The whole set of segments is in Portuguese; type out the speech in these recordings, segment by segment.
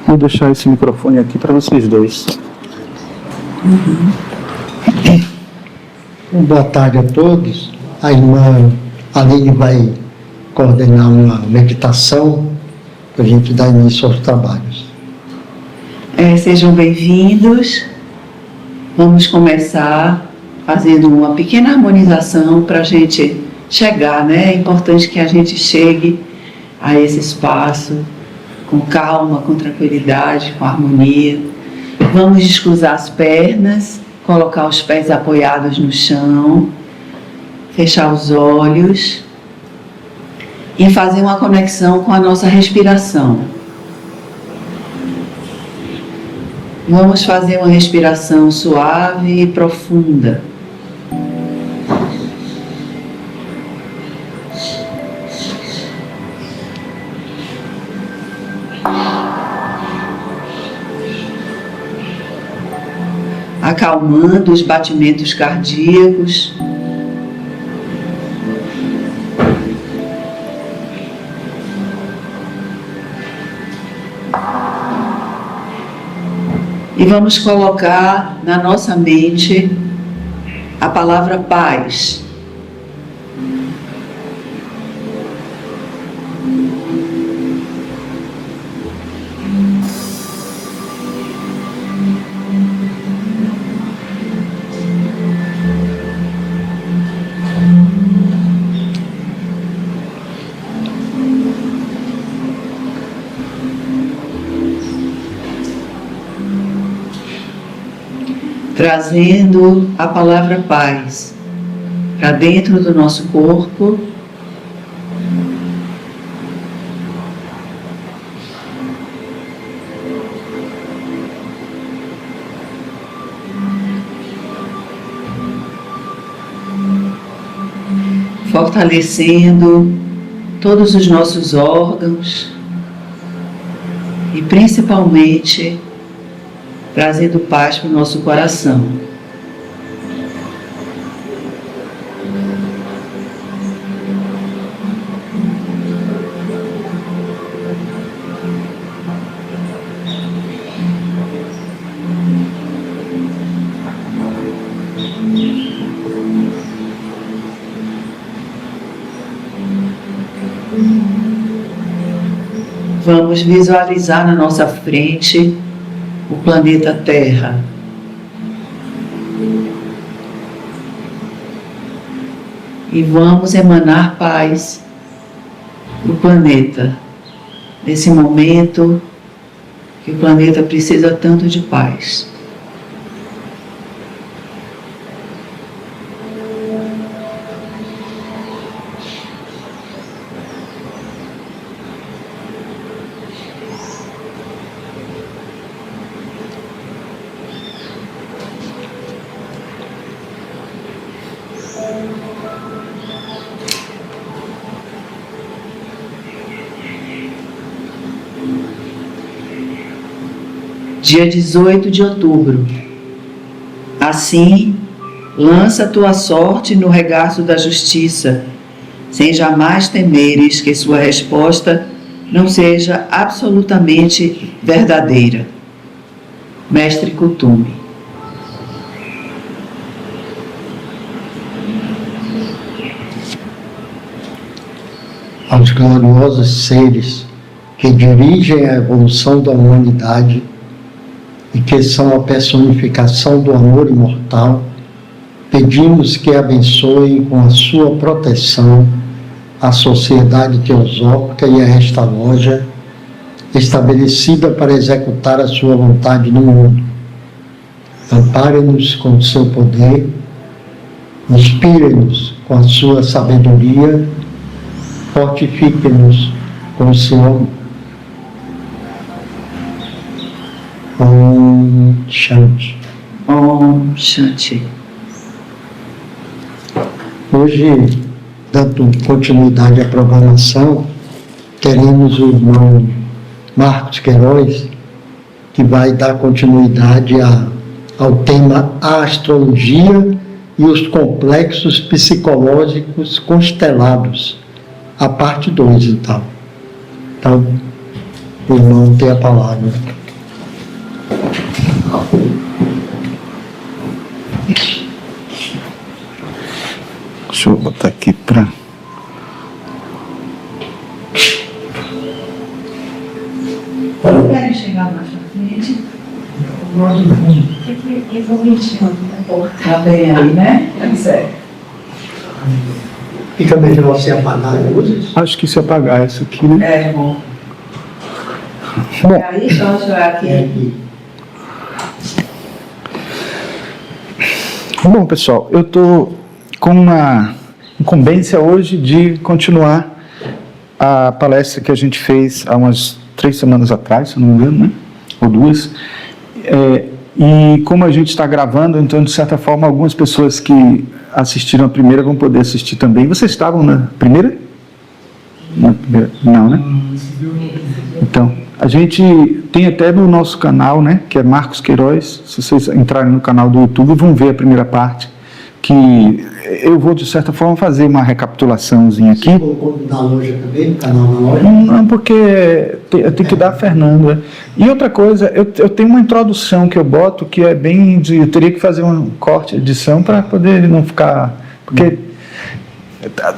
Vou deixar esse microfone aqui para vocês dois. Boa tarde a todos. A irmã Aline vai coordenar uma meditação para a gente dar início aos trabalhos. Sejam bem-vindos. Vamos começar fazendo uma pequena harmonização para a gente chegar, né? É importante que a gente chegue a esse espaço com calma, com tranquilidade, com harmonia. Vamos descruzar as pernas, colocar os pés apoiados no chão, fechar os olhos e fazer uma conexão com a nossa respiração. Vamos fazer uma respiração suave e profunda. Acalmando os batimentos cardíacos. E vamos colocar na nossa mente a palavra paz. Trazendo a palavra paz para dentro do nosso corpo. Fortalecendo todos os nossos órgãos e principalmente trazendo paz para o nosso coração. Vamos visualizar na nossa frente o planeta Terra. E vamos emanar paz para o planeta, nesse momento que o planeta precisa tanto de paz. Dia 18 de outubro. Assim, lança tua sorte no regaço da justiça, sem jamais temeres que sua resposta não seja absolutamente verdadeira. Mestre Kuthumi. Aos gloriosos seres que dirigem a evolução da humanidade e que são a personificação do amor imortal, pedimos que abençoem com a sua proteção a Sociedade Teosófica e a esta loja, estabelecida para executar a sua vontade no mundo. Ampare-nos com o seu poder, inspire-nos com a sua sabedoria, fortifique-nos com o seu amor. Om Shanti. Om Shanti. Hoje, dando continuidade à programação, teremos o irmão Marcos Queiroz, que vai dar continuidade ao tema astrologia e os complexos psicológicos constelados, a parte 2 e tal. Então, o irmão tem a palavra. Deixa eu botar aqui para... Querem chegar mais pra frente? Tá bem aí, né? Tá certo. Fica melhor você apagar as luzes? Acho que se apagar essa aqui, né? É, bom. Bom, E aí, só chorar aqui. Bom, pessoal, eu estou com uma incumbência hoje de continuar a palestra que a gente fez há umas 3 semanas atrás, se não me engano, né? Ou 2. E como a gente está gravando, então, de certa forma, algumas pessoas que assistiram a primeira vão poder assistir também. Vocês estavam na primeira? Na primeira? Não, né? Então, a gente tem até no nosso canal, né, que é Marcos Queiroz. Se vocês entrarem no canal do YouTube, vão ver a primeira parte, que eu vou, de certa forma, fazer uma recapitulaçãozinha aqui. Você colocou na loja também, no canal da loja? Não, porque eu tenho que dar a Fernanda. E outra coisa, eu tenho uma introdução que eu boto que é bem... Eu teria que fazer um corte, edição, para poder não ficar... Porque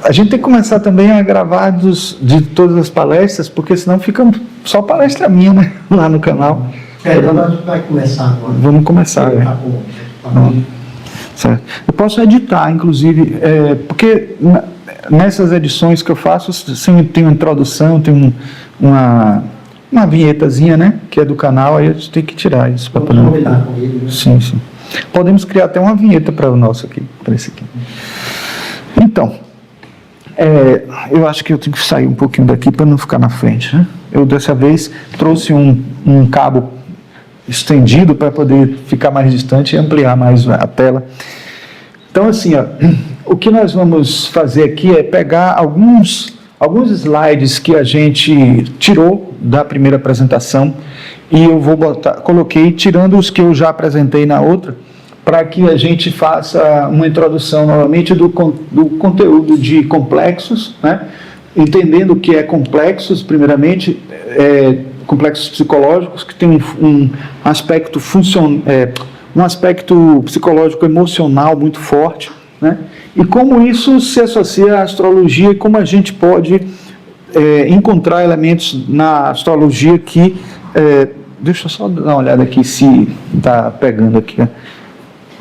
a gente tem que começar também a gravar de todas as palestras, porque senão fica só palestra minha, né, lá no canal. Nós vai começar agora. Vamos começar, né? Tá bom. Tá bom. Certo. Eu posso editar, inclusive, porque nessas edições que eu faço, tem uma introdução, tem uma vinhetazinha, né, que é do canal, aí a gente tem que tirar isso. Vamos combinar com ele, né? Sim, sim. Podemos criar até uma vinheta para o nosso aqui, para esse aqui. Então, eu acho que eu tenho que sair um pouquinho daqui para não ficar na frente, né? Eu, dessa vez, trouxe um cabo estendido para poder ficar mais distante e ampliar mais a tela. Então, assim, ó, o que nós vamos fazer aqui é pegar alguns slides que a gente tirou da primeira apresentação e eu coloquei tirando os que eu já apresentei na outra, para que a gente faça uma introdução novamente do conteúdo de complexos, né? Entendendo o que é complexos, primeiramente, complexos psicológicos, que tem um aspecto um aspecto psicológico emocional muito forte, né? E como isso se associa à astrologia e como a gente pode encontrar elementos na astrologia que... deixa eu só dar uma olhada aqui se está pegando aqui, ó.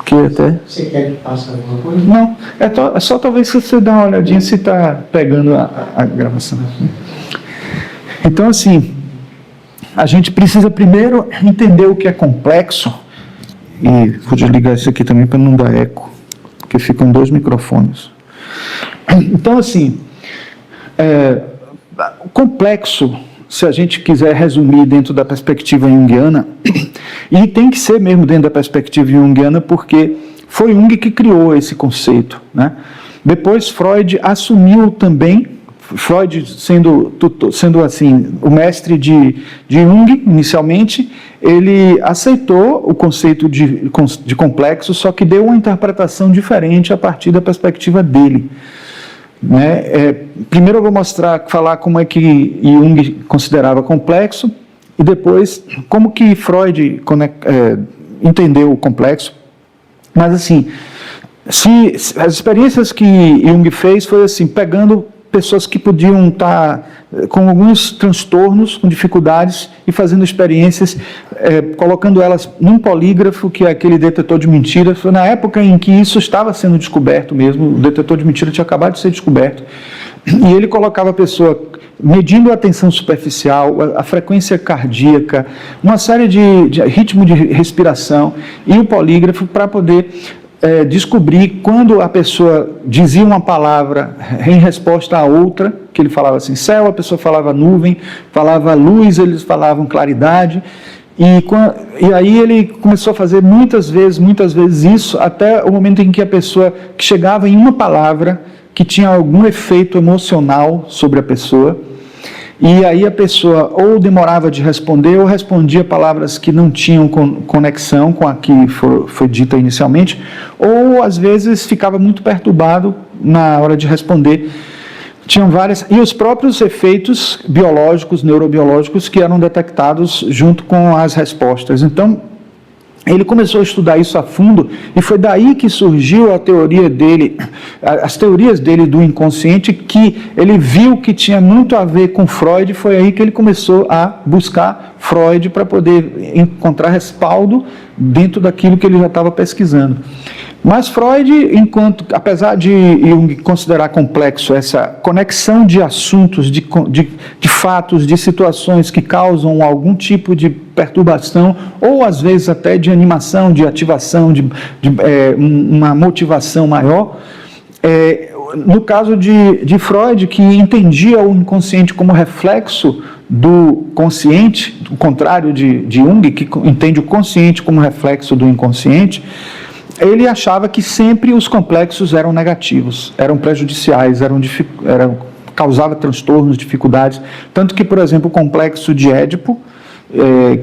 Que até... Você quer que faça alguma coisa? Não, é só talvez você dá uma olhadinha se está pegando a gravação. Então, assim, a gente precisa primeiro entender o que é complexo, e vou desligar isso aqui também para não dar eco, porque ficam 2 microfones. Então, assim, o complexo, se a gente quiser resumir dentro da perspectiva junguiana, e tem que ser mesmo dentro da perspectiva junguiana, porque foi Jung que criou esse conceito, né? Depois Freud assumiu também, Freud sendo assim, o mestre de Jung, inicialmente, ele aceitou o conceito de complexo, só que deu uma interpretação diferente a partir da perspectiva dele. Né? Primeiro eu vou falar como é que Jung considerava complexo e depois como que Freud entendeu o complexo. Mas assim, as experiências que Jung fez foi assim, pegando pessoas que podiam estar com alguns transtornos, com dificuldades e fazendo experiências, colocando elas num polígrafo, que é aquele detetor de mentiras. Foi na época em que isso estava sendo descoberto mesmo, o detetor de mentiras tinha acabado de ser descoberto, e ele colocava a pessoa medindo a tensão superficial, a frequência cardíaca, uma série de ritmo de respiração e o polígrafo para poder descobrir quando a pessoa dizia uma palavra em resposta a outra, que ele falava assim, céu, a pessoa falava nuvem, falava luz, eles falavam claridade, E aí ele começou a fazer muitas vezes isso, até o momento em que a pessoa que chegava em uma palavra que tinha algum efeito emocional sobre a pessoa, e aí a pessoa ou demorava de responder ou respondia palavras que não tinham conexão com a que foi dita inicialmente, ou às vezes ficava muito perturbado na hora de responder. Tinham várias, e os próprios efeitos biológicos, neurobiológicos, que eram detectados junto com as respostas. Então, ele começou a estudar isso a fundo, e foi daí que surgiu a teoria dele, as teorias dele do inconsciente, que ele viu que tinha muito a ver com Freud. Foi aí que ele começou a buscar Freud para poder encontrar respaldo dentro daquilo que ele já estava pesquisando. Mas Freud, apesar de Jung considerar complexo essa conexão de assuntos, de fatos, de situações que causam algum tipo de perturbação, ou às vezes até de animação, de ativação, uma motivação maior, no caso de Freud, que entendia o inconsciente como reflexo do consciente, o contrário de Jung, que entende o consciente como reflexo do inconsciente, ele achava que sempre os complexos eram negativos, eram prejudiciais, causava transtornos, dificuldades. Tanto que, por exemplo, o complexo de Édipo,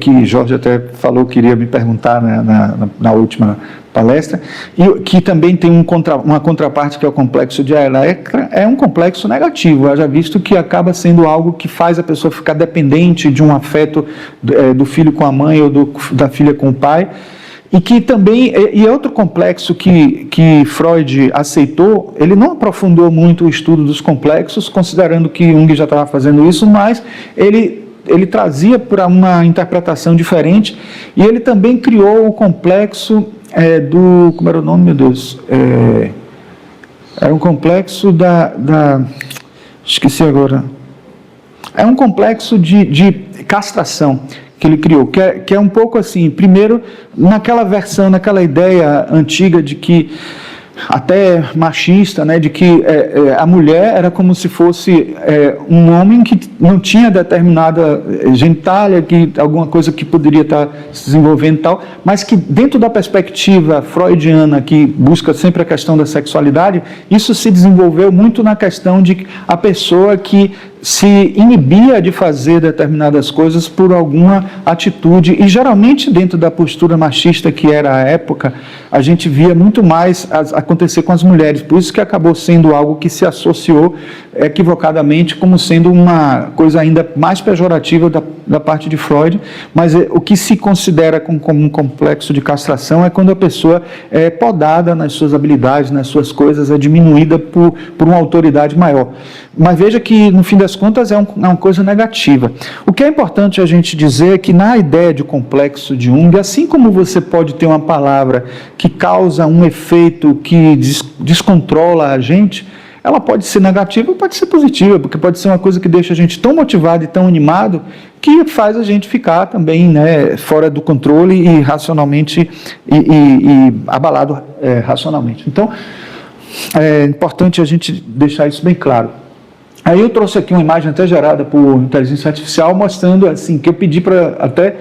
que Jorge até falou que iria me perguntar na última palestra, e que também tem uma contraparte que é o complexo de Electra, é um complexo negativo, haja visto que acaba sendo algo que faz a pessoa ficar dependente de um afeto do filho com a mãe ou da filha com o pai. E que também, e outro complexo que Freud aceitou, ele não aprofundou muito o estudo dos complexos, considerando que Jung já estava fazendo isso, mas ele trazia para uma interpretação diferente, e ele também criou o complexo como era o nome, meu Deus? Era um complexo esqueci agora. É um complexo de castração que ele criou, que é um pouco assim, primeiro, naquela ideia antiga de que, até machista, né, de que a mulher era como se fosse um homem que não tinha determinada genitália, alguma coisa que poderia estar se desenvolvendo e tal, mas que dentro da perspectiva freudiana, que busca sempre a questão da sexualidade, isso se desenvolveu muito na questão de a pessoa que se inibia de fazer determinadas coisas por alguma atitude, e geralmente dentro da postura machista que era a época, a gente via muito mais acontecer com as mulheres, por isso que acabou sendo algo que se associou equivocadamente como sendo uma coisa ainda mais pejorativa da parte de Freud, mas o que se considera como um complexo de castração é quando a pessoa é podada nas suas habilidades, nas suas coisas, é diminuída por uma autoridade maior. Mas veja que, no fim das contas, é uma coisa negativa. O que é importante a gente dizer é que, na ideia de complexo de Jung, assim como você pode ter uma palavra que causa um efeito que descontrola a gente, ela pode ser negativa ou pode ser positiva, porque pode ser uma coisa que deixa a gente tão motivado e tão animado que faz a gente ficar também, né, fora do controle e racionalmente e abalado racionalmente. Então, é importante a gente deixar isso bem claro. Aí eu trouxe aqui uma imagem até gerada por inteligência artificial, mostrando assim, que eu pedi para até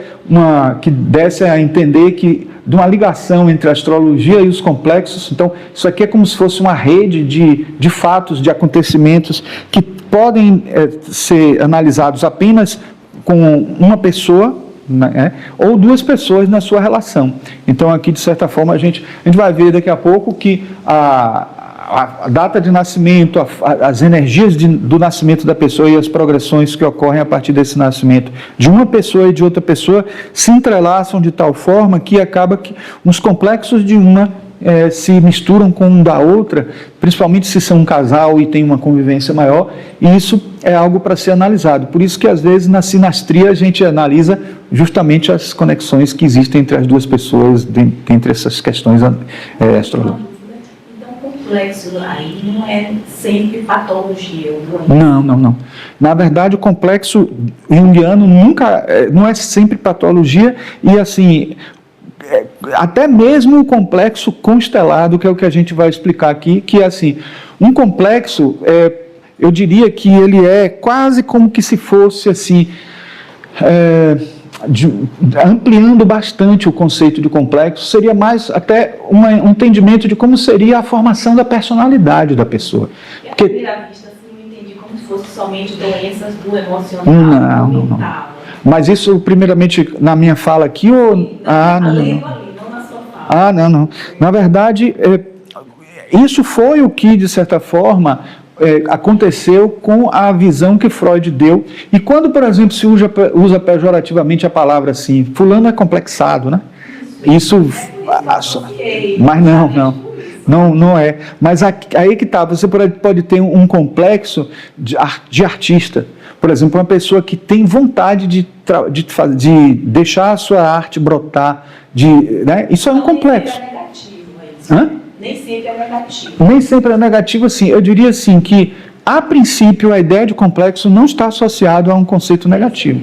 que desse a entender que de uma ligação entre a astrologia e os complexos. Então, isso aqui é como se fosse uma rede de fatos, de acontecimentos que podem ser analisados apenas com uma pessoa, né, ou duas pessoas na sua relação. Então, aqui, de certa forma, a gente vai ver daqui a pouco que a data de nascimento, as energias do nascimento da pessoa e as progressões que ocorrem a partir desse nascimento de uma pessoa e de outra pessoa se entrelaçam de tal forma que acaba que os complexos de uma se misturam com um da outra, principalmente se são um casal e tem uma convivência maior, e isso é algo para ser analisado. Por isso que, às vezes, na sinastria a gente analisa justamente as conexões que existem entre as duas pessoas, entre essas questões astrológicas. Complexo aí não é sempre patologia. Não. Na verdade, o complexo junguiano não é sempre patologia, e assim, até mesmo o complexo constelado, que é o que a gente vai explicar aqui, que é assim, um complexo, eu diria que ele é quase como que se fosse assim, ampliando bastante o conceito de complexo, seria mais até um entendimento de como seria a formação da personalidade da pessoa. E à Porque, primeira vista, assim, eu entendi como se fosse somente doenças do emocional, não, do não. mental. Mas isso, primeiramente, na minha fala aqui, ou... Não, não. ali, não na sua fala. Não. Na verdade, isso foi o que, de certa forma, aconteceu com a visão que Freud deu. E quando, por exemplo, se usa pejorativamente a palavra assim, fulano é complexado, né? Isso... Mas não é. Mas aí que está, você pode ter um complexo de artista. Por exemplo, uma pessoa que tem vontade de deixar a sua arte brotar, né? Isso é um complexo. Nem sempre é negativo. Nem sempre é negativo, assim. Eu diria assim que, a princípio, a ideia de complexo não está associada a um conceito negativo.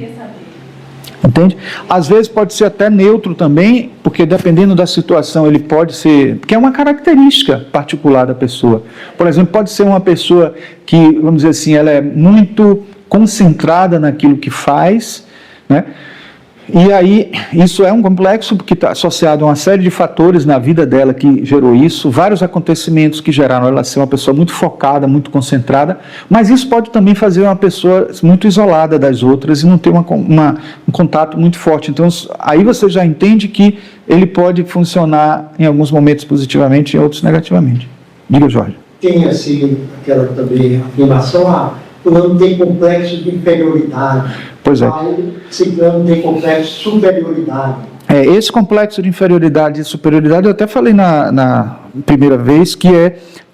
Entende? Às vezes pode ser até neutro também, porque dependendo da situação ele pode ser... Porque é uma característica particular da pessoa. Por exemplo, pode ser uma pessoa que, vamos dizer assim, ela é muito concentrada naquilo que faz, né? E aí, isso é um complexo porque está associado a uma série de fatores na vida dela que gerou isso, vários acontecimentos que geraram ela ser uma pessoa muito focada, muito concentrada, mas isso pode também fazer uma pessoa muito isolada das outras e não ter um contato muito forte. Então, aí você já entende que ele pode funcionar em alguns momentos positivamente e em outros negativamente. Diga, Jorge. Tem, assim, aquela também afirmação, fulano tem complexo de inferioridade. Pois é. Ciclano tem complexo de superioridade. Esse complexo de inferioridade e superioridade, eu até falei na primeira vez, que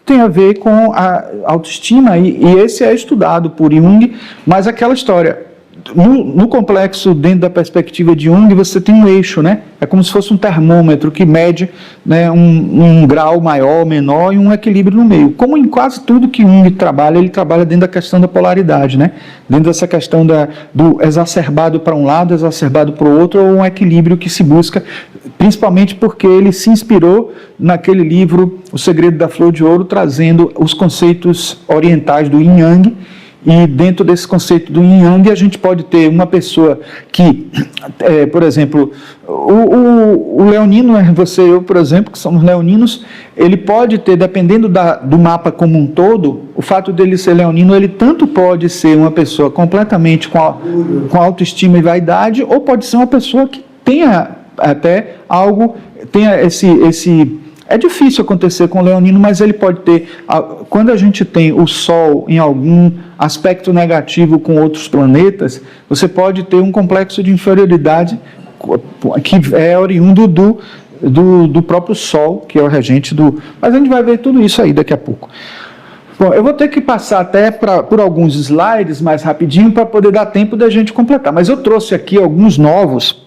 tem a ver com a autoestima, e esse é estudado por Jung, mas aquela história, no complexo, dentro da perspectiva de Jung, você tem um eixo, né? É como se fosse um termômetro que mede, né, um grau maior, menor e um equilíbrio no meio. Como em quase tudo que Jung trabalha, ele trabalha dentro da questão da polaridade, né? Dentro dessa questão do exacerbado para um lado, exacerbado para o outro, ou um equilíbrio que se busca, principalmente porque ele se inspirou naquele livro O Segredo da Flor de Ouro, trazendo os conceitos orientais do Yin Yang. E dentro desse conceito do Yin Yang, a gente pode ter uma pessoa que, por exemplo, o leonino, você e eu, por exemplo, que somos leoninos, ele pode ter, dependendo do mapa como um todo, o fato dele ser leonino, ele tanto pode ser uma pessoa completamente com autoestima e vaidade, ou pode ser uma pessoa que tenha até algo, tenha esse é difícil acontecer com o leonino, mas ele pode ter, quando a gente tem o Sol em algum aspecto negativo com outros planetas, você pode ter um complexo de inferioridade que é oriundo do próprio Sol, que é o regente do... Mas a gente vai ver tudo isso aí daqui a pouco. Bom, eu vou ter que passar até por alguns slides mais rapidinho para poder dar tempo da gente completar, mas eu trouxe aqui alguns novos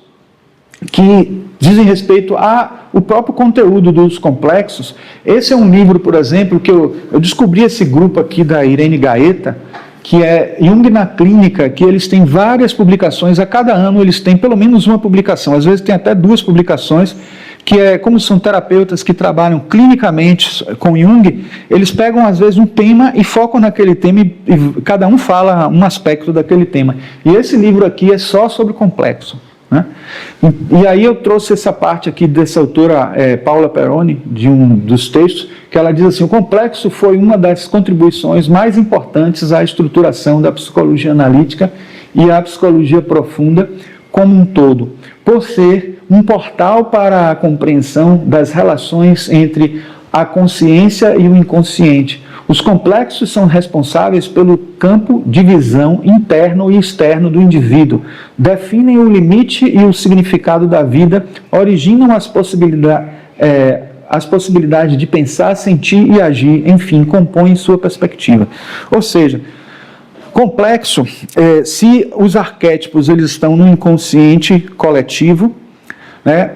que dizem respeito ao próprio conteúdo dos complexos. Esse é um livro, por exemplo, que eu descobri esse grupo aqui da Irene Gaeta, que é Jung na Clínica, que eles têm várias publicações, a cada ano eles têm pelo menos uma publicação, às vezes tem até 2 publicações, que é como são terapeutas que trabalham clinicamente com Jung, eles pegam às vezes um tema e focam naquele tema e cada um fala um aspecto daquele tema. E esse livro aqui é só sobre complexo, né? E aí eu trouxe essa parte aqui dessa autora Paula Peroni, de um dos textos, que ela diz assim: o complexo foi uma das contribuições mais importantes à estruturação da psicologia analítica e à psicologia profunda como um todo, por ser um portal para a compreensão das relações entre a consciência e o inconsciente. Os complexos são responsáveis pelo campo de visão interno e externo do indivíduo, definem o limite e o significado da vida, originam as possibilidades de pensar, sentir e agir, enfim, compõem sua perspectiva. Ou seja, complexo, se os arquétipos eles estão no inconsciente coletivo, né,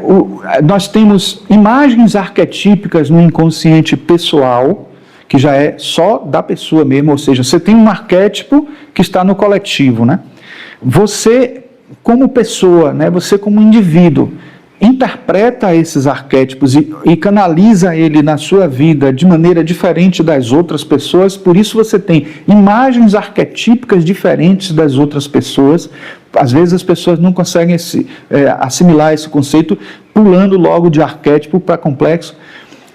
nós temos imagens arquetípicas no inconsciente pessoal, que já é só da pessoa mesmo, ou seja, você tem um arquétipo que está no coletivo, né? Você, como pessoa, né, você como indivíduo, interpreta esses arquétipos e canaliza ele na sua vida de maneira diferente das outras pessoas, por isso você tem imagens arquetípicas diferentes das outras pessoas. Às vezes as pessoas não conseguem assimilar esse conceito, pulando logo de arquétipo para complexo.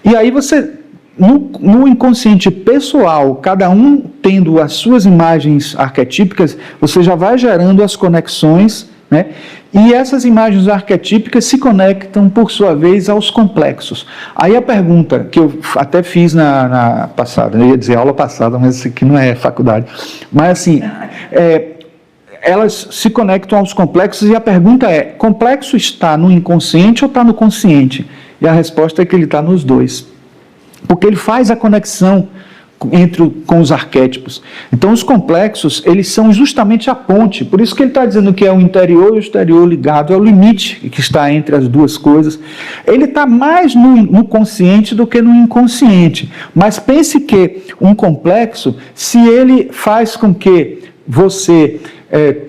E aí você, no inconsciente pessoal, cada um tendo as suas imagens arquetípicas, você já vai gerando as conexões, né? E essas imagens arquetípicas se conectam, por sua vez, aos complexos. Aí a pergunta que eu até fiz na passada, eu ia dizer aula passada, mas isso aqui não é faculdade, mas assim, elas se conectam aos complexos e a pergunta é, complexo está no inconsciente ou está no consciente? E a resposta é que ele está nos dois, porque ele faz a conexão com os arquétipos. Então os complexos, eles são justamente a ponte, por isso que ele está dizendo que é o interior e o exterior ligado, é o limite que está entre as duas coisas. Ele está mais no consciente do que no inconsciente, mas pense que um complexo, se ele faz com que você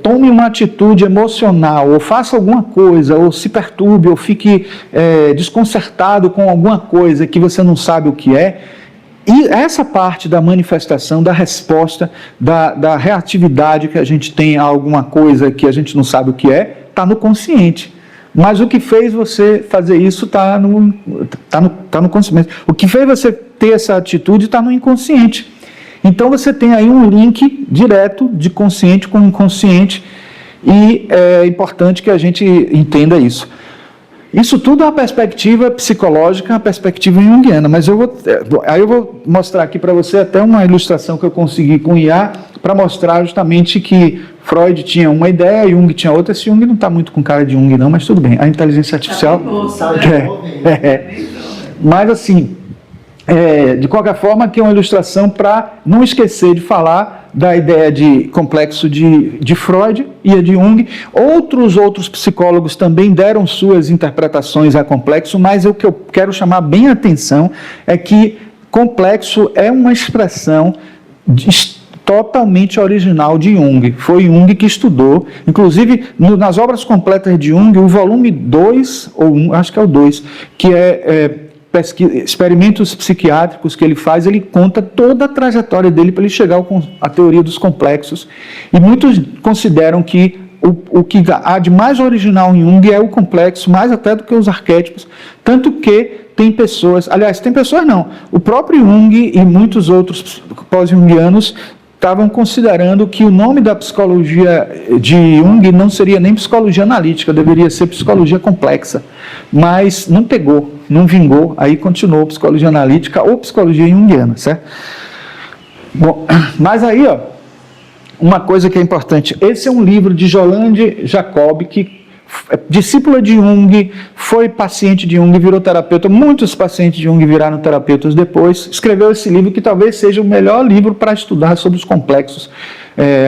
tome uma atitude emocional, ou faça alguma coisa, ou se perturbe, ou fique desconcertado com alguma coisa que você não sabe o que é, e essa parte da manifestação, da resposta, da reatividade que a gente tem a alguma coisa que a gente não sabe o que é, está no consciente. Mas o que fez você fazer isso está no consciente. O que fez você ter essa atitude está no inconsciente. Então você tem aí um link direto de consciente com inconsciente, e é importante que a gente entenda isso. Isso tudo é uma perspectiva psicológica, uma perspectiva junguiana, mas eu vou mostrar aqui para você até uma ilustração que eu consegui com o IA, para mostrar justamente que Freud tinha uma ideia, Jung tinha outra. Esse Jung não está muito com cara de Jung não, mas tudo bem, a inteligência artificial... Mas assim, de qualquer forma, aqui é uma ilustração para não esquecer de falar da ideia de complexo de Freud e a de Jung. Outros psicólogos também deram suas interpretações a complexo, mas o que eu quero chamar bem a atenção é que complexo é uma expressão totalmente original de Jung. Foi Jung que estudou, inclusive nas obras completas de Jung, o volume 2, ou 1, acho que é o 2, que experimentos psiquiátricos que ele faz, ele conta toda a trajetória dele para ele chegar à teoria dos complexos, e muitos consideram que o que há de mais original em Jung é o complexo, mais até do que os arquétipos, tanto que tem pessoas, o próprio Jung e muitos outros pós-jungianos estavam considerando que o nome da psicologia de Jung não seria nem psicologia analítica, deveria ser psicologia complexa, mas não pegou, não vingou, aí continuou psicologia analítica ou psicologia junguiana, certo? Bom, mas aí, uma coisa que é importante, esse é um livro de Jolande Jacob, que é discípula de Jung, foi paciente de Jung, virou terapeuta, muitos pacientes de Jung viraram terapeutas depois, escreveu esse livro que talvez seja o melhor livro para estudar sobre os complexos.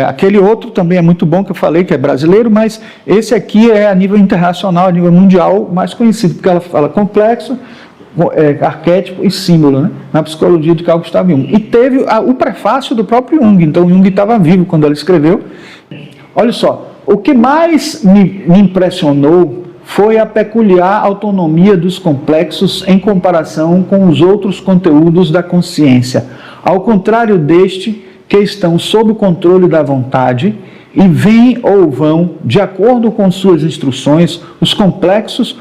Aquele outro também é muito bom, que eu falei, que é brasileiro, mas esse aqui é a nível internacional, a nível mundial, mais conhecido, porque ela fala complexo, arquétipo e símbolo, né? Na psicologia de Carl Gustav Jung. E teve o prefácio do próprio Jung, então Jung estava vivo quando ela escreveu. Olha só, o que mais me impressionou foi a peculiar autonomia dos complexos em comparação com os outros conteúdos da consciência. Ao contrário deste, que estão sob o controle da vontade e vêm ou vão, de acordo com suas instruções, os complexos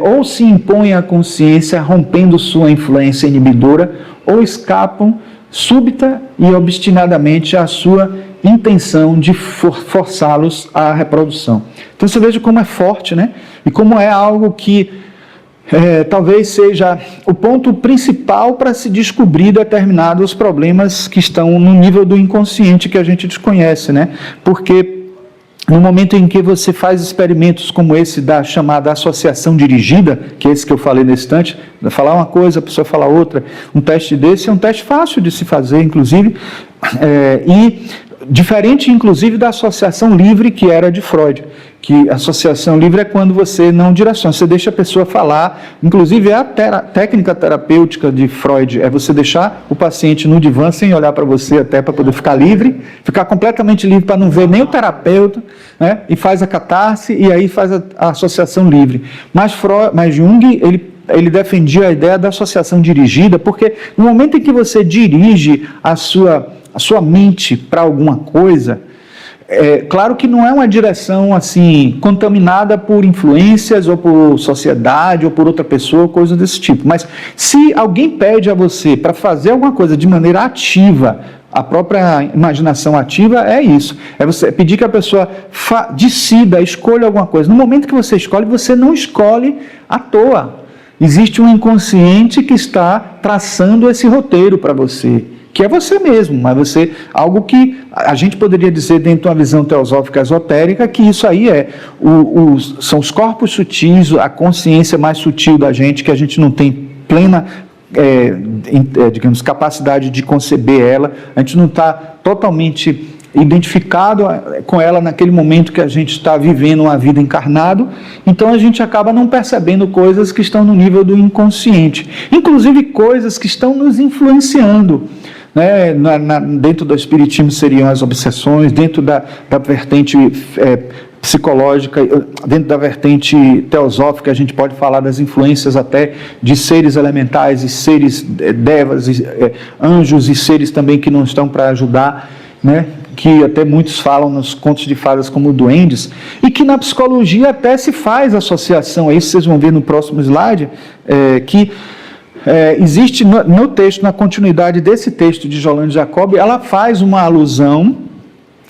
ou se impõem à consciência, rompendo sua influência inibidora, ou escapam súbita e obstinadamente à sua intenção de forçá-los à reprodução. Então você veja como é forte, né? E como é algo que talvez seja o ponto principal para se descobrir determinados problemas que estão no nível do inconsciente que a gente desconhece, né? Porque no momento em que você faz experimentos como esse da chamada associação dirigida, que é esse que eu falei nesse instante, falar uma coisa, a pessoa falar outra, um teste desse é um teste fácil de se fazer, inclusive, e Diferente, inclusive, da associação livre que era de Freud, que a associação livre é quando você não direciona, você deixa a pessoa falar, inclusive a técnica terapêutica de Freud é você deixar o paciente no divã sem olhar para você até para poder ficar livre, ficar completamente livre para não ver nem o terapeuta, né, e faz a catarse e aí faz a associação livre. Mas Jung, ele defendia a ideia da associação dirigida, porque no momento em que você dirige a sua mente para alguma coisa, claro que não é uma direção assim contaminada por influências ou por sociedade ou por outra pessoa, coisa desse tipo, mas se alguém pede a você para fazer alguma coisa de maneira ativa, a própria imaginação ativa é isso, é você pedir que a pessoa decida, escolha alguma coisa. No momento que você não escolhe à toa, existe um inconsciente que está traçando esse roteiro para você, que é você mesmo, mas algo que a gente poderia dizer dentro de uma visão teosófica esotérica, que isso aí são os corpos sutis, a consciência mais sutil da gente, que a gente não tem plena, digamos, capacidade de conceber ela, a gente não está totalmente identificado com ela naquele momento que a gente está vivendo uma vida encarnado, então a gente acaba não percebendo coisas que estão no nível do inconsciente, inclusive coisas que estão nos influenciando, né? Dentro do espiritismo seriam as obsessões, dentro da vertente psicológica, dentro da vertente teosófica a gente pode falar das influências até de seres elementais e seres devas, anjos e seres também que não estão para ajudar, né? Que até muitos falam nos contos de fadas como duendes, e que na psicologia até se faz associação a isso. Vocês vão ver no próximo slide, que existe no texto, na continuidade desse texto de Jolande Jacob, ela faz uma alusão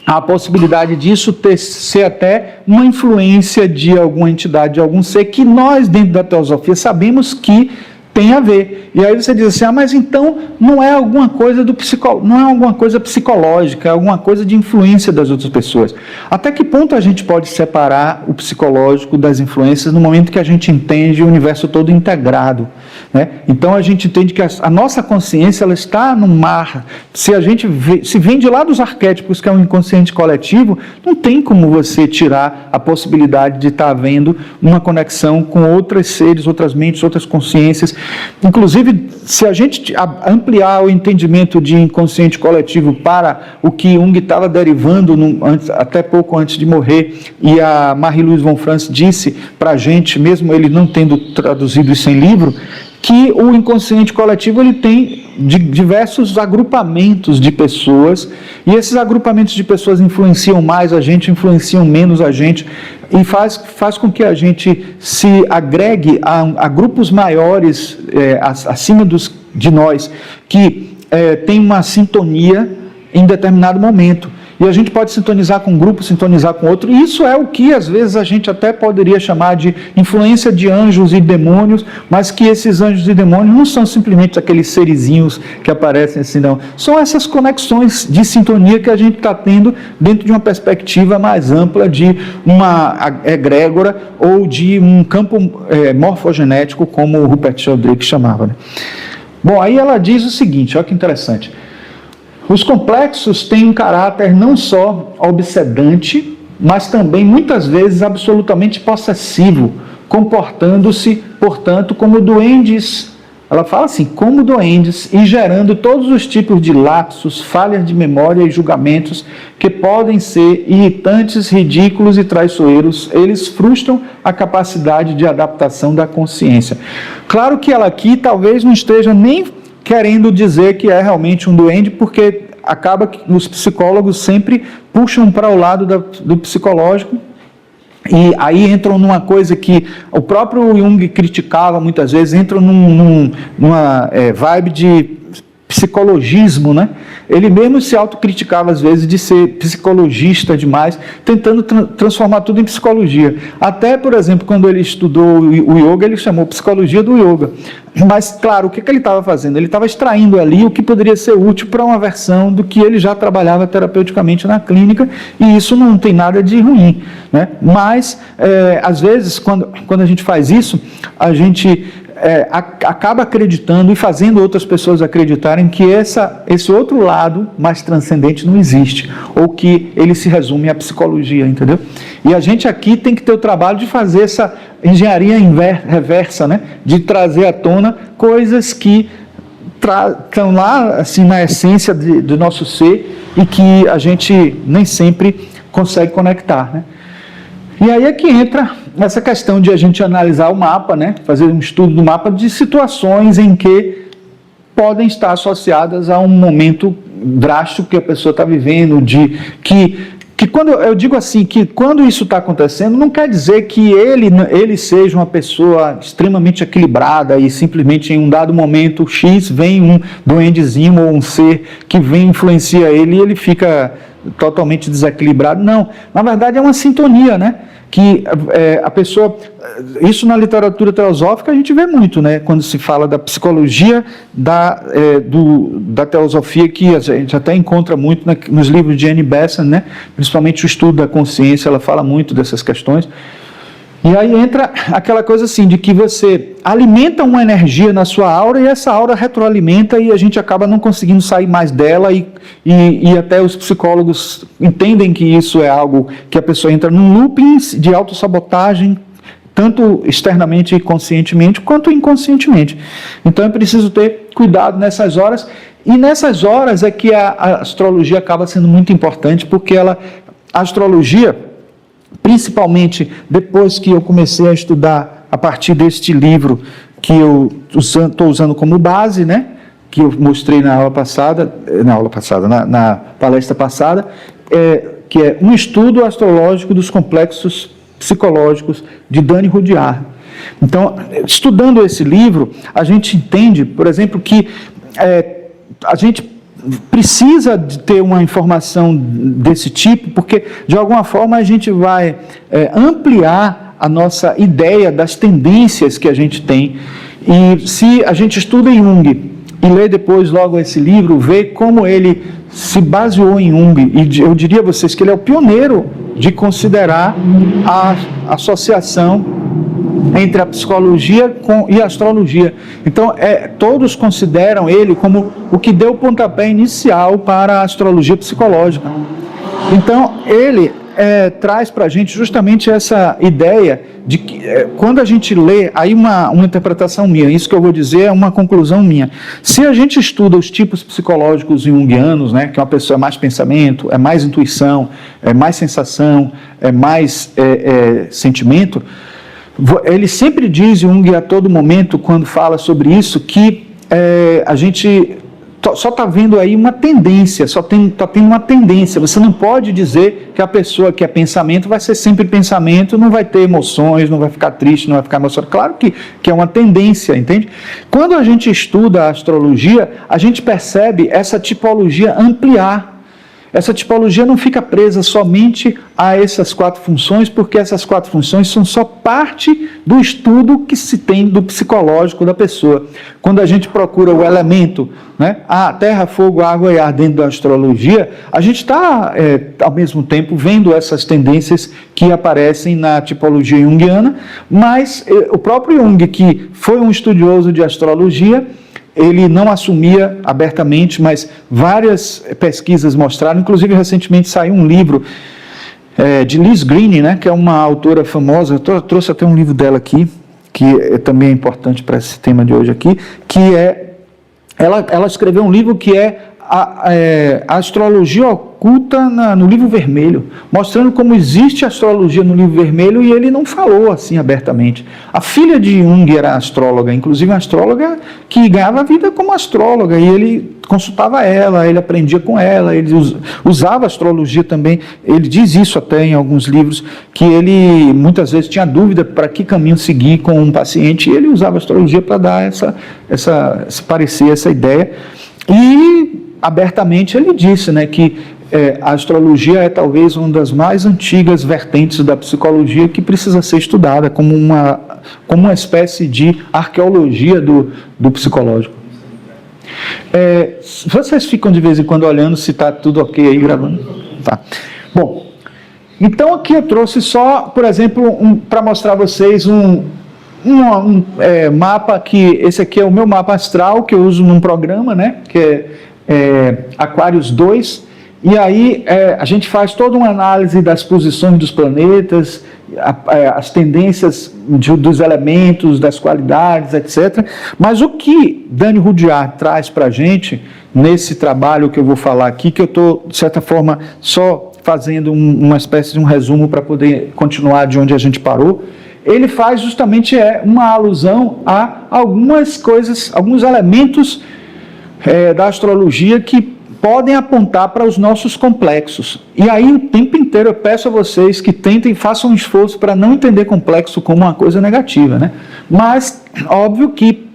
à possibilidade disso ser até uma influência de alguma entidade, de algum ser, que nós dentro da teosofia sabemos que tem a ver. E aí você diz assim, mas então não é alguma coisa não é alguma coisa psicológica, é alguma coisa de influência das outras pessoas. Até que ponto a gente pode separar o psicológico das influências no momento que a gente entende o universo todo integrado, né? Então a gente entende que a nossa consciência, ela está no mar. Se a gente se vem de lá dos arquétipos, que é um inconsciente coletivo, não tem como você tirar a possibilidade de estar havendo uma conexão com outros seres, outras mentes, outras consciências. Inclusive, se a gente ampliar o entendimento de inconsciente coletivo para o que Jung estava derivando até pouco antes de morrer, e a Marie-Louise von Franz disse para a gente, mesmo ele não tendo traduzido isso em livro, que o inconsciente coletivo ele tem diversos agrupamentos de pessoas, e esses agrupamentos de pessoas influenciam mais a gente, influenciam menos a gente, e faz com que a gente se agregue a grupos maiores acima de nós, que tem uma sintonia em determinado momento. E a gente pode sintonizar com um grupo, sintonizar com outro, e isso é o que às vezes a gente até poderia chamar de influência de anjos e demônios, mas que esses anjos e demônios não são simplesmente aqueles serizinhos que aparecem assim, não. São essas conexões de sintonia que a gente está tendo dentro de uma perspectiva mais ampla de uma egrégora ou de um campo morfogenético, como o Rupert Sheldrake chamava, né? Bom, aí ela diz o seguinte, olha que interessante. Os complexos têm um caráter não só obsedante, mas também, muitas vezes, absolutamente possessivo, comportando-se, portanto, como duendes. Ela fala assim, como duendes, e gerando todos os tipos de lapsos, falhas de memória e julgamentos que podem ser irritantes, ridículos e traiçoeiros. Eles frustram a capacidade de adaptação da consciência. Claro que ela aqui talvez não esteja nem querendo dizer que é realmente um duende, porque acaba que os psicólogos sempre puxam para o lado do psicológico, e aí entram numa coisa que o próprio Jung criticava muitas vezes, entram numa vibe de psicologismo, né? Ele mesmo se autocriticava às vezes de ser psicologista demais, tentando transformar tudo em psicologia. Até, por exemplo, quando ele estudou o yoga, ele chamou psicologia do yoga. Mas, claro, o que ele estava fazendo? Ele estava extraindo ali o que poderia ser útil para uma versão do que ele já trabalhava terapeuticamente na clínica, e isso não tem nada de ruim, né? Mas, às vezes, quando a gente faz isso, a gente acaba acreditando e fazendo outras pessoas acreditarem que esse outro lado mais transcendente não existe, ou que ele se resume à psicologia, entendeu? E a gente aqui tem que ter o trabalho de fazer essa engenharia reversa, né? De trazer à tona coisas que estão lá assim, na essência do nosso ser e que a gente nem sempre consegue conectar, né? E aí é que entra essa questão de a gente analisar o mapa, né? Fazer um estudo do mapa de situações em que podem estar associadas a um momento drástico que a pessoa está vivendo, que quando eu digo assim, que quando isso está acontecendo, não quer dizer que ele seja uma pessoa extremamente equilibrada e simplesmente em um dado momento X vem um duendezinho ou um ser que vem influencia ele e ele fica totalmente desequilibrado. Não, na verdade é uma sintonia, né? Que a pessoa, isso na literatura teosófica a gente vê muito, né? Quando se fala da psicologia, da teosofia, que a gente até encontra muito nos livros de Annie Besant, né? Principalmente o estudo da consciência, ela fala muito dessas questões. E aí entra aquela coisa assim, de que você alimenta uma energia na sua aura e essa aura retroalimenta e a gente acaba não conseguindo sair mais dela e até os psicólogos entendem que isso é algo que a pessoa entra num looping de autossabotagem, tanto externamente e conscientemente, quanto inconscientemente. Então é preciso ter cuidado nessas horas, e nessas horas é que a astrologia acaba sendo muito importante, porque a astrologia, principalmente depois que eu comecei a estudar a partir deste livro que eu estou usando como base, né, que eu mostrei na palestra passada, que é um estudo astrológico dos complexos psicológicos de Dani Rudyard. Então, estudando esse livro, a gente entende, por exemplo, que a gente precisa de ter uma informação desse tipo, porque de alguma forma a gente vai ampliar a nossa ideia das tendências que a gente tem. E se a gente estuda em Jung e lê depois logo esse livro, vê como ele se baseou em Jung, e eu diria a vocês que ele é o pioneiro de considerar a associação entre a psicologia e a astrologia. Então, todos consideram ele como o que deu o pontapé inicial para a astrologia psicológica. Então, ele traz para a gente justamente essa ideia de que, quando a gente lê, aí uma interpretação minha, isso que eu vou dizer é uma conclusão minha. Se a gente estuda os tipos psicológicos junguianos, né, que uma pessoa é mais pensamento, é mais intuição, é mais sensação, é mais sentimento, ele sempre diz, Jung, a todo momento, quando fala sobre isso, que a gente só está vendo aí uma tendência, está tendo uma tendência. Você não pode dizer que a pessoa que é pensamento vai ser sempre pensamento, não vai ter emoções, não vai ficar triste, não vai ficar emocionado. Claro que é uma tendência, entende? Quando a gente estuda a astrologia, a gente percebe essa tipologia ampliar. Essa tipologia não fica presa somente a essas 4 funções, porque essas 4 funções são só parte do estudo que se tem do psicológico da pessoa. Quando a gente procura o elemento, né, terra, fogo, água e ar dentro da astrologia, a gente está, ao mesmo tempo, vendo essas tendências que aparecem na tipologia junguiana, mas o próprio Jung, que foi um estudioso de astrologia, ele não assumia abertamente, mas várias pesquisas mostraram, inclusive recentemente saiu um livro de Liz Greene, né, que é uma autora famosa, eu trouxe até um livro dela aqui, que também é importante para esse tema de hoje aqui, que ela escreveu um livro que é a astrologia oculta no livro vermelho, mostrando como existe astrologia no livro vermelho, e ele não falou assim abertamente. A filha de Jung era astróloga, inclusive uma astróloga que ganhava a vida como astróloga, e ele consultava ela, ele aprendia com ela, ele usava astrologia também. Ele diz isso até em alguns livros, que ele muitas vezes tinha dúvida para que caminho seguir com um paciente, e ele usava astrologia para dar esse parecer, essa ideia. E abertamente ele disse, né, que a astrologia é talvez uma das mais antigas vertentes da psicologia que precisa ser estudada como uma espécie de arqueologia do psicológico. Vocês ficam de vez em quando olhando se está tudo ok aí gravando? Tá. Bom, então aqui eu trouxe só, por exemplo, para mostrar a vocês mapa que, esse aqui é o meu mapa astral, que eu uso num programa, né, que é Aquarius 2, e aí a gente faz toda uma análise das posições dos planetas, as tendências dos elementos, das qualidades, etc. Mas o que Dani Rudyard traz para a gente, nesse trabalho que eu vou falar aqui, que eu estou, de certa forma, só fazendo uma espécie de um resumo para poder continuar de onde a gente parou, ele faz justamente uma alusão a algumas coisas, alguns elementos da astrologia que podem apontar para os nossos complexos. E aí, o tempo inteiro, eu peço a vocês que tentem, façam um esforço para não entender complexo como uma coisa negativa, né? Mas, óbvio que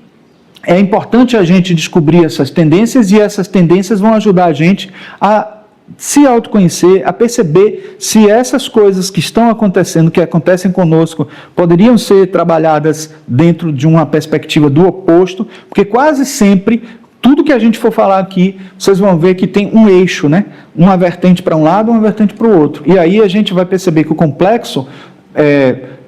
é importante a gente descobrir essas tendências, e essas tendências vão ajudar a gente a se autoconhecer, a perceber se essas coisas que estão acontecendo, que acontecem conosco, poderiam ser trabalhadas dentro de uma perspectiva do oposto, porque quase sempre, tudo que a gente for falar aqui, vocês vão ver que tem um eixo, né? Uma vertente para um lado, uma vertente para o outro. E aí a gente vai perceber que o complexo,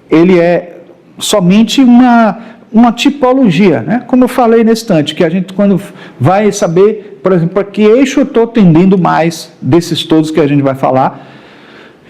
ele é somente uma tipologia, né? Como eu falei nesse instante, que a gente, quando vai saber, por exemplo, para que eixo eu estou tendendo mais desses todos que a gente vai falar.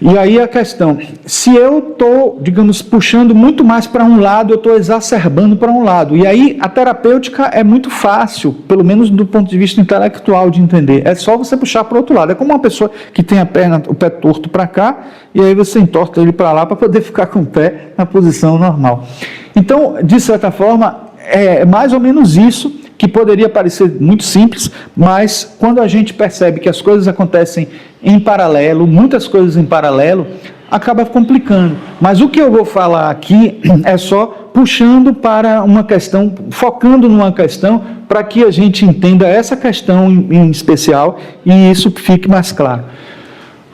E aí a questão, se eu estou, digamos, puxando muito mais para um lado, eu estou exacerbando para um lado. E aí a terapêutica é muito fácil, pelo menos do ponto de vista intelectual, de entender. É só você puxar para o outro lado. É como uma pessoa que tem o pé torto para cá, e aí você entorta ele para lá para poder ficar com o pé na posição normal. Então, de certa forma, é mais ou menos isso, que poderia parecer muito simples, mas quando a gente percebe que as coisas acontecem em paralelo, muitas coisas em paralelo, acaba complicando. Mas o que eu vou falar aqui é só puxando para uma questão, focando numa questão, para que a gente entenda essa questão em especial e isso fique mais claro.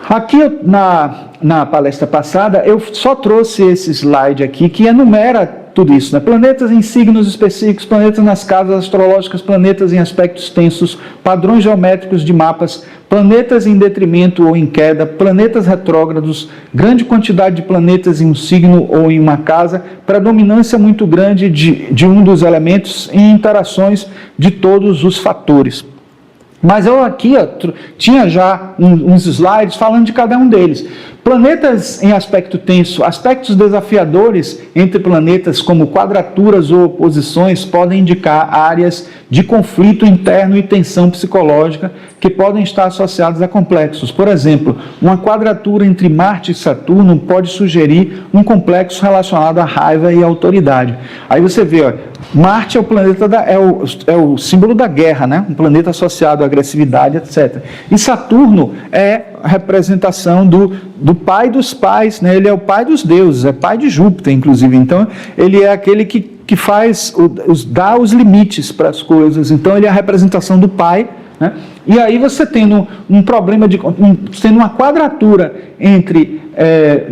Aqui na palestra passada, eu só trouxe esse slide aqui que enumera tudo isso, né? Planetas em signos específicos, planetas nas casas astrológicas, planetas em aspectos tensos, padrões geométricos de mapas, planetas em detrimento ou em queda, planetas retrógrados, grande quantidade de planetas em um signo ou em uma casa, predominância muito grande de um dos elementos e interações de todos os fatores. Mas eu aqui tinha já uns slides falando de cada um deles. Planetas em aspecto tenso, aspectos desafiadores entre planetas como quadraturas ou oposições podem indicar áreas de conflito interno e tensão psicológica que podem estar associadas a complexos. Por exemplo, uma quadratura entre Marte e Saturno pode sugerir um complexo relacionado à raiva e à autoridade. Aí você vê, ó, Marte é o planeta é o símbolo da guerra, né? Um planeta associado à agressividade, etc. E Saturno é a representação do pai dos pais, né? Ele é o pai dos deuses, é pai de Júpiter, inclusive. Então, ele é aquele que faz, dá os limites para as coisas. Então, ele é a representação do pai, né? E aí você tendo um problema, tendo uma quadratura entre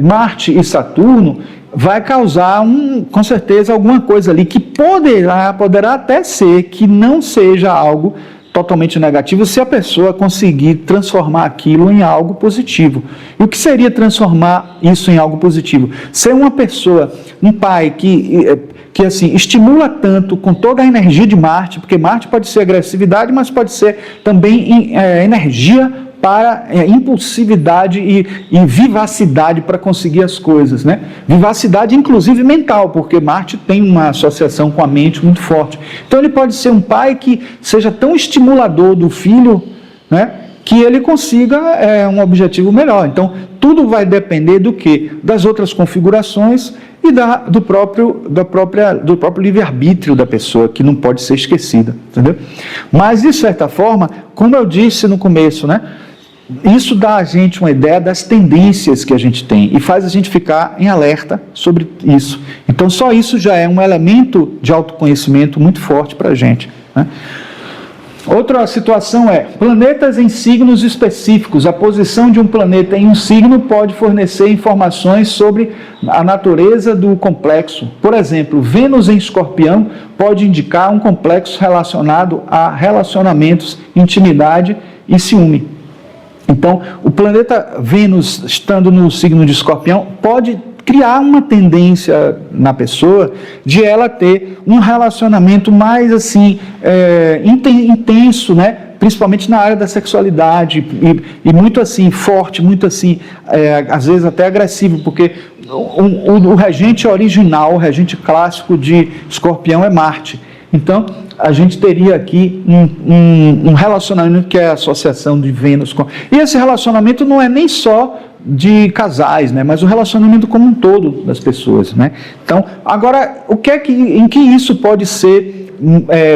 Marte e Saturno, vai causar, com certeza, alguma coisa ali que poderá até ser que não seja algo totalmente negativo se a pessoa conseguir transformar aquilo em algo positivo. E o que seria transformar isso em algo positivo? Ser uma pessoa, um pai que assim, estimula tanto com toda a energia de Marte, porque Marte pode ser agressividade, mas pode ser também energia para impulsividade e vivacidade para conseguir as coisas, né? Vivacidade, inclusive mental, porque Marte tem uma associação com a mente muito forte. Então, ele pode ser um pai que seja tão estimulador do filho, né, que ele consiga um objetivo melhor. Então, tudo vai depender do quê? Das outras configurações e do próprio livre-arbítrio da pessoa, que não pode ser esquecida, entendeu? Mas, de certa forma, como eu disse no começo, né, isso dá a gente uma ideia das tendências que a gente tem e faz a gente ficar em alerta sobre isso. Então, só isso já é um elemento de autoconhecimento muito forte para a gente, né? Outra situação é planetas em signos específicos. A posição de um planeta em um signo pode fornecer informações sobre a natureza do complexo. Por exemplo, Vênus em Escorpião pode indicar um complexo relacionado a relacionamentos, intimidade e ciúme. Então, o planeta Vênus, estando no signo de Escorpião, pode criar uma tendência na pessoa de ela ter um relacionamento mais assim intenso, né? Principalmente na área da sexualidade e muito assim forte, muito assim às vezes até agressivo, porque o regente original, o regente clássico de Escorpião é Marte. Então, a gente teria aqui um relacionamento que é a associação de Vênus com... E esse relacionamento não é nem só de casais, né, mas o relacionamento como um todo das pessoas, né? Então, agora, em que isso pode ser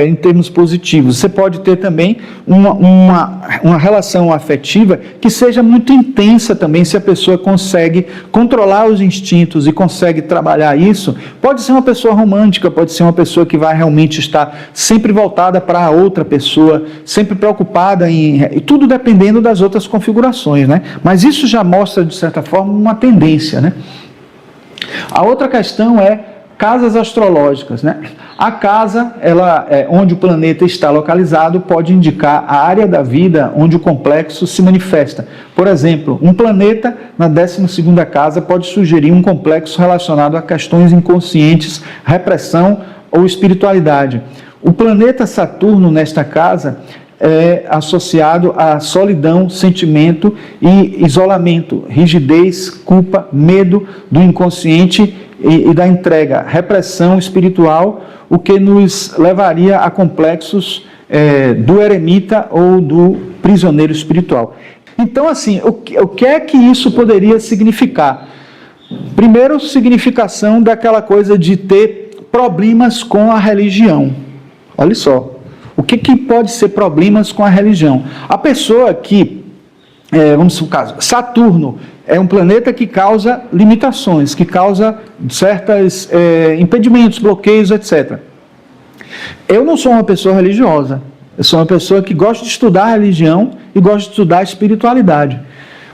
em termos positivos? Você pode ter também uma relação afetiva que seja muito intensa também, se a pessoa consegue controlar os instintos e consegue trabalhar isso. Pode ser uma pessoa romântica, pode ser uma pessoa que vai realmente estar sempre voltada para a outra pessoa, sempre preocupada e tudo dependendo das outras configurações, né? Mas isso já mostra, de certa forma, uma tendência, né? A outra questão é casas astrológicas, né? A casa, onde o planeta está localizado, pode indicar a área da vida onde o complexo se manifesta. Por exemplo, um planeta na 12ª casa pode sugerir um complexo relacionado a questões inconscientes, repressão ou espiritualidade. O planeta Saturno nesta casa é associado a solidão, sentimento e isolamento, rigidez, culpa, medo do inconsciente e da entrega, repressão espiritual, o que nos levaria a complexos do eremita ou do prisioneiro espiritual. Então, assim, o que é que isso poderia significar? Primeiro, significação daquela coisa de ter problemas com a religião. Olha só, o que pode ser problemas com a religião? A pessoa que, vamos supor, Saturno é um planeta que causa limitações, que causa certos impedimentos, bloqueios, etc. Eu não sou uma pessoa religiosa, eu sou uma pessoa que gosta de estudar a religião e gosta de estudar a espiritualidade.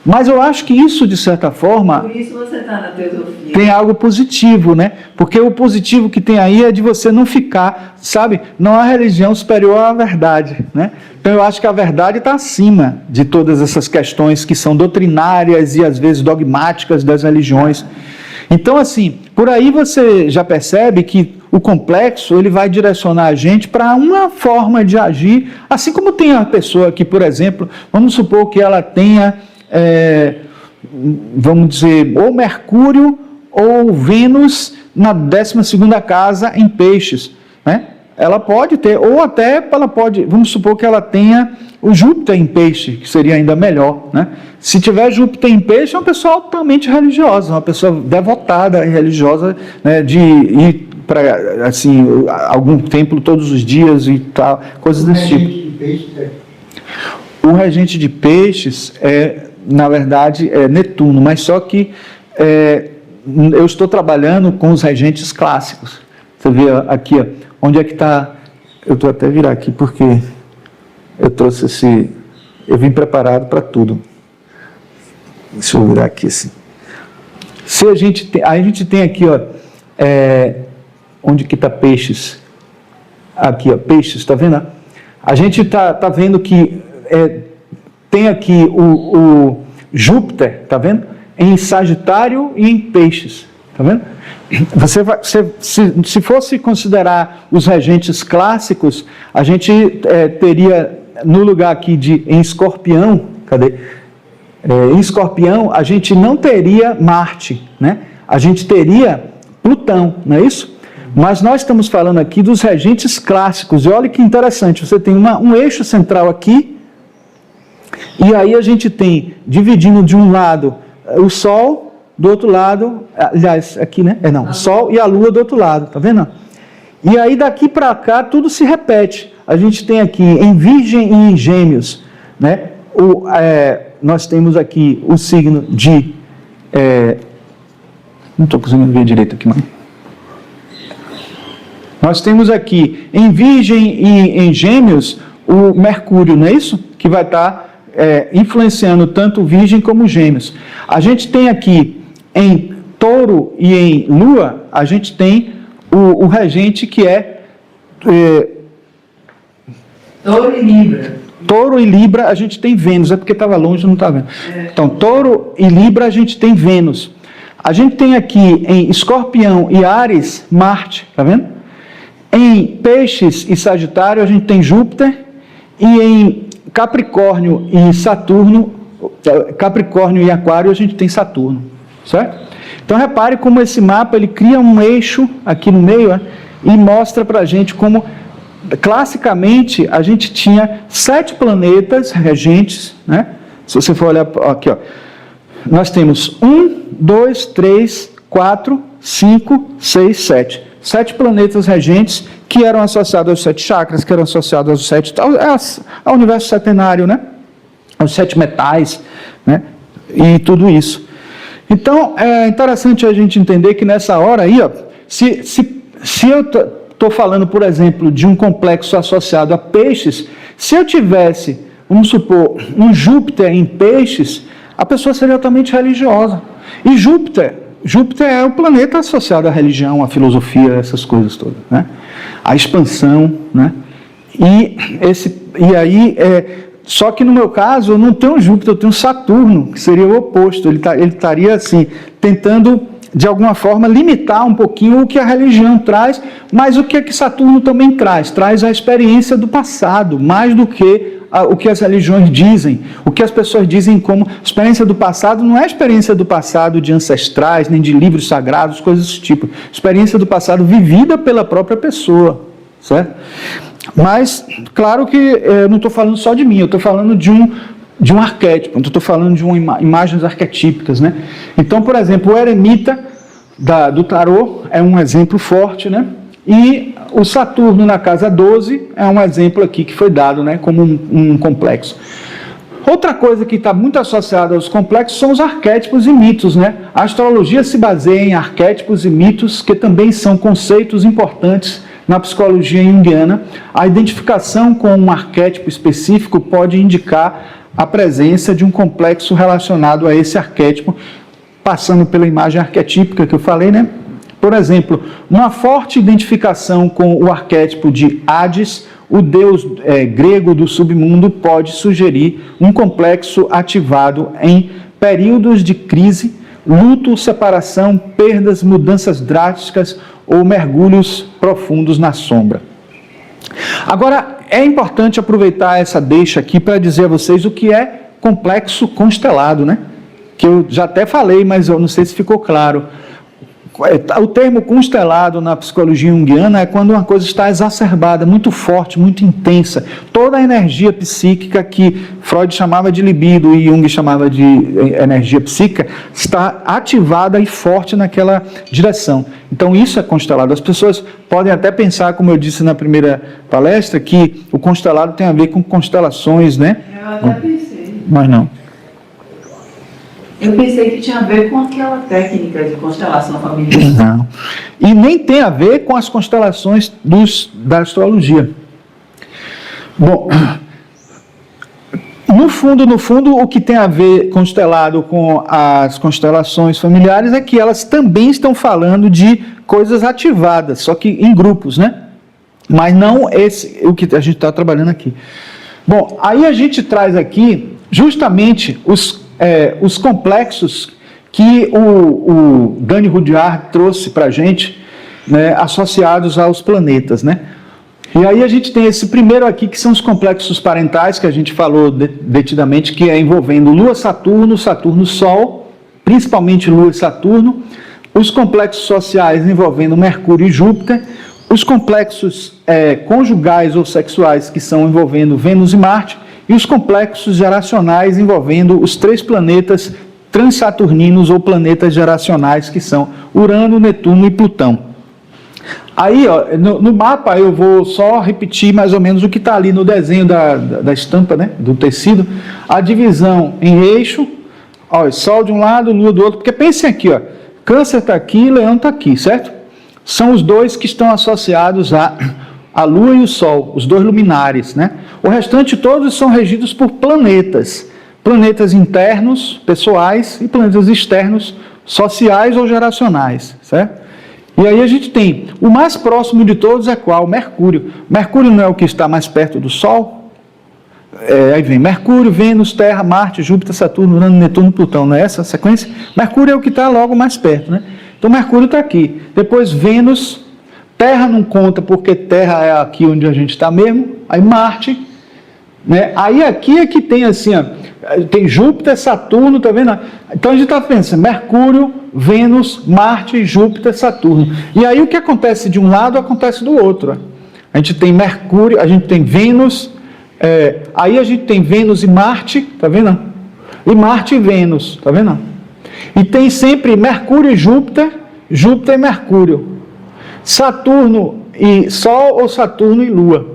Mas eu acho que isso, de certa forma... Por isso você está na teosofia. Tem algo positivo, né? Porque o positivo que tem aí é de você não ficar, sabe? Não há religião superior à verdade, né? Então eu acho que a verdade está acima de todas essas questões que são doutrinárias e às vezes dogmáticas das religiões. Então, assim, por aí você já percebe que o complexo ele vai direcionar a gente para uma forma de agir, assim como tem a pessoa que, por exemplo, vamos supor que ela tenha... vamos dizer, ou Mercúrio ou Vênus na 12ª casa em Peixes, né? Ela pode ter, ou até ela pode, vamos supor que ela tenha o Júpiter em Peixe, que seria ainda melhor, né? Se tiver Júpiter em Peixe, é uma pessoa altamente religiosa, uma pessoa devotada e religiosa, né, de ir para, assim, algum templo todos os dias e tal, coisas desse tipo. O regente de Peixes na verdade, é Netuno, mas só que eu estou trabalhando com os regentes clássicos. Você vê aqui, ó, onde é que está... Eu estou até virar aqui porque eu trouxe esse... Eu vim preparado para tudo. Deixa eu virar aqui assim. Se a gente tem aqui, ó, onde que está Peixes? Aqui, ó, Peixes, está vendo? A gente está vendo que... tem aqui o Júpiter, está vendo? Em Sagitário e em Peixes, está vendo? Se fosse considerar os regentes clássicos, a gente teria no lugar aqui em Escorpião, cadê? Em Escorpião, a gente não teria Marte, né? A gente teria Plutão, não é isso? Mas nós estamos falando aqui dos regentes clássicos, e olha que interessante, você tem um eixo central aqui, e aí a gente tem, dividindo de um lado o Sol, do outro lado, aliás, aqui, né? O Sol e a Lua do outro lado, tá vendo? E aí daqui para cá tudo se repete. A gente tem aqui em Virgem e em Gêmeos, né? Nós temos aqui o signo de... não estou conseguindo ver direito aqui, mas... Nós temos aqui em Virgem e em Gêmeos o Mercúrio, não é isso? Que vai estar influenciando tanto Virgem como Gêmeos. A gente tem aqui em Touro e em Lua, a gente tem o regente que Touro e Libra. Touro e Libra a gente tem Vênus, é porque estava longe, não está vendo. Então, Touro e Libra a gente tem Vênus. A gente tem aqui em Escorpião e Áries, Marte, tá vendo? Em Peixes e Sagitário, a gente tem Júpiter, e em Capricórnio e Saturno, Capricórnio e Aquário, a gente tem Saturno, certo? Então, repare como esse mapa, ele cria um eixo aqui no meio, e mostra para a gente como, classicamente, a gente tinha 7 planetas regentes, né? Se você for olhar aqui, ó, nós temos 1, 2, 3, 4, 5, 6, 7. 7 planetas regentes que eram associados aos 7 chakras, que eram associados aos 7, ao universo setenário, né? Aos 7 metais, né? E tudo isso. Então, é interessante a gente entender que nessa hora aí, ó, se eu estou falando, por exemplo, de um complexo associado a peixes, se eu tivesse, vamos supor, um Júpiter em peixes, a pessoa seria altamente religiosa. E Júpiter é o planeta associado à religião, à filosofia, essas coisas todas, né? A expansão, né? Só que no meu caso, eu não tenho Júpiter, eu tenho Saturno, que seria o oposto. Ele estaria assim, tentando, de alguma forma, limitar um pouquinho o que a religião traz, mas o que é que Saturno também traz? Traz a experiência do passado, mais do que o que as religiões dizem. O que as pessoas dizem como experiência do passado não é experiência do passado de ancestrais, nem de livros sagrados, coisas desse tipo. Experiência do passado vivida pela própria pessoa, certo? Mas, claro que eu não estou falando só de mim, eu estou falando de um arquétipo, eu estou falando de imagens arquetípicas, né? Então, por exemplo, o eremita do tarô é um exemplo forte, né? E o Saturno na casa 12 é um exemplo aqui que foi dado, né, como um complexo. Outra coisa que está muito associada aos complexos são os arquétipos e mitos, né? A astrologia se baseia em arquétipos e mitos, que também são conceitos importantes na psicologia junguiana. A identificação com um arquétipo específico pode indicar a presença de um complexo relacionado a esse arquétipo, passando pela imagem arquetípica que eu falei, né? Por exemplo, uma forte identificação com o arquétipo de Hades, o deus grego do submundo, pode sugerir um complexo ativado em períodos de crise, luto, separação, perdas, mudanças drásticas ou mergulhos profundos na sombra. Agora, é importante aproveitar essa deixa aqui para dizer a vocês o que é complexo constelado, né? Que eu já até falei, mas eu não sei se ficou claro. O termo constelado na psicologia junguiana é quando uma coisa está exacerbada, muito forte, muito intensa. Toda a energia psíquica que Freud chamava de libido e Jung chamava de energia psíquica está ativada e forte naquela direção. Então isso é constelado. As pessoas podem até pensar, como eu disse na primeira palestra, que o constelado tem a ver com constelações, né? Eu até pensei. Mas não. Eu pensei que tinha a ver com aquela técnica de constelação familiar. Não. E nem tem a ver com as constelações da astrologia. Bom, no fundo, o que tem a ver constelado com as constelações familiares é que elas também estão falando de coisas ativadas, só que em grupos, né? Mas não o que a gente está trabalhando aqui. Bom, aí a gente traz aqui justamente os complexos que o Dani Rudyard trouxe para a gente, né, associados aos planetas, né? E aí a gente tem esse primeiro aqui, que são os complexos parentais, que a gente falou detidamente, que é envolvendo Lua, Saturno, Saturno-Sol, principalmente Lua e Saturno, os complexos sociais envolvendo Mercúrio e Júpiter, os complexos conjugais ou sexuais, que são envolvendo Vênus e Marte, e os complexos geracionais envolvendo os 3 planetas transsaturninos ou planetas geracionais, que são Urano, Netuno e Plutão. Aí, ó, no mapa, eu vou só repetir mais ou menos o que está ali no desenho da estampa, né, do tecido, a divisão em eixo, ó, Sol de um lado, Lua do outro, porque pensem aqui, ó, Câncer está aqui, Leão está aqui, certo? São os dois que estão associados a Lua e o Sol, os 2 luminares, né? O restante todos são regidos por planetas. Planetas internos, pessoais, e planetas externos, sociais ou geracionais, certo? E aí a gente tem, o mais próximo de todos é qual? Mercúrio. Mercúrio não é o que está mais perto do Sol? Aí vem Mercúrio, Vênus, Terra, Marte, Júpiter, Saturno, Urano, Netuno, Plutão, não é essa a sequência? Mercúrio é o que está logo mais perto, né? Então Mercúrio está aqui. Depois Vênus, Terra não conta porque Terra é aqui onde a gente está mesmo. Aí Marte, né? Aí aqui é que tem assim, ó, tem Júpiter, Saturno, tá vendo? Então a gente está pensando Mercúrio, Vênus, Marte, Júpiter, Saturno. E aí o que acontece de um lado acontece do outro. Ó. A gente tem Mercúrio, a gente tem Vênus, aí a gente tem Vênus e Marte, tá vendo? E Marte e Vênus, tá vendo? E tem sempre Mercúrio e Júpiter, Júpiter e Mercúrio. Saturno e Sol ou Saturno e Lua.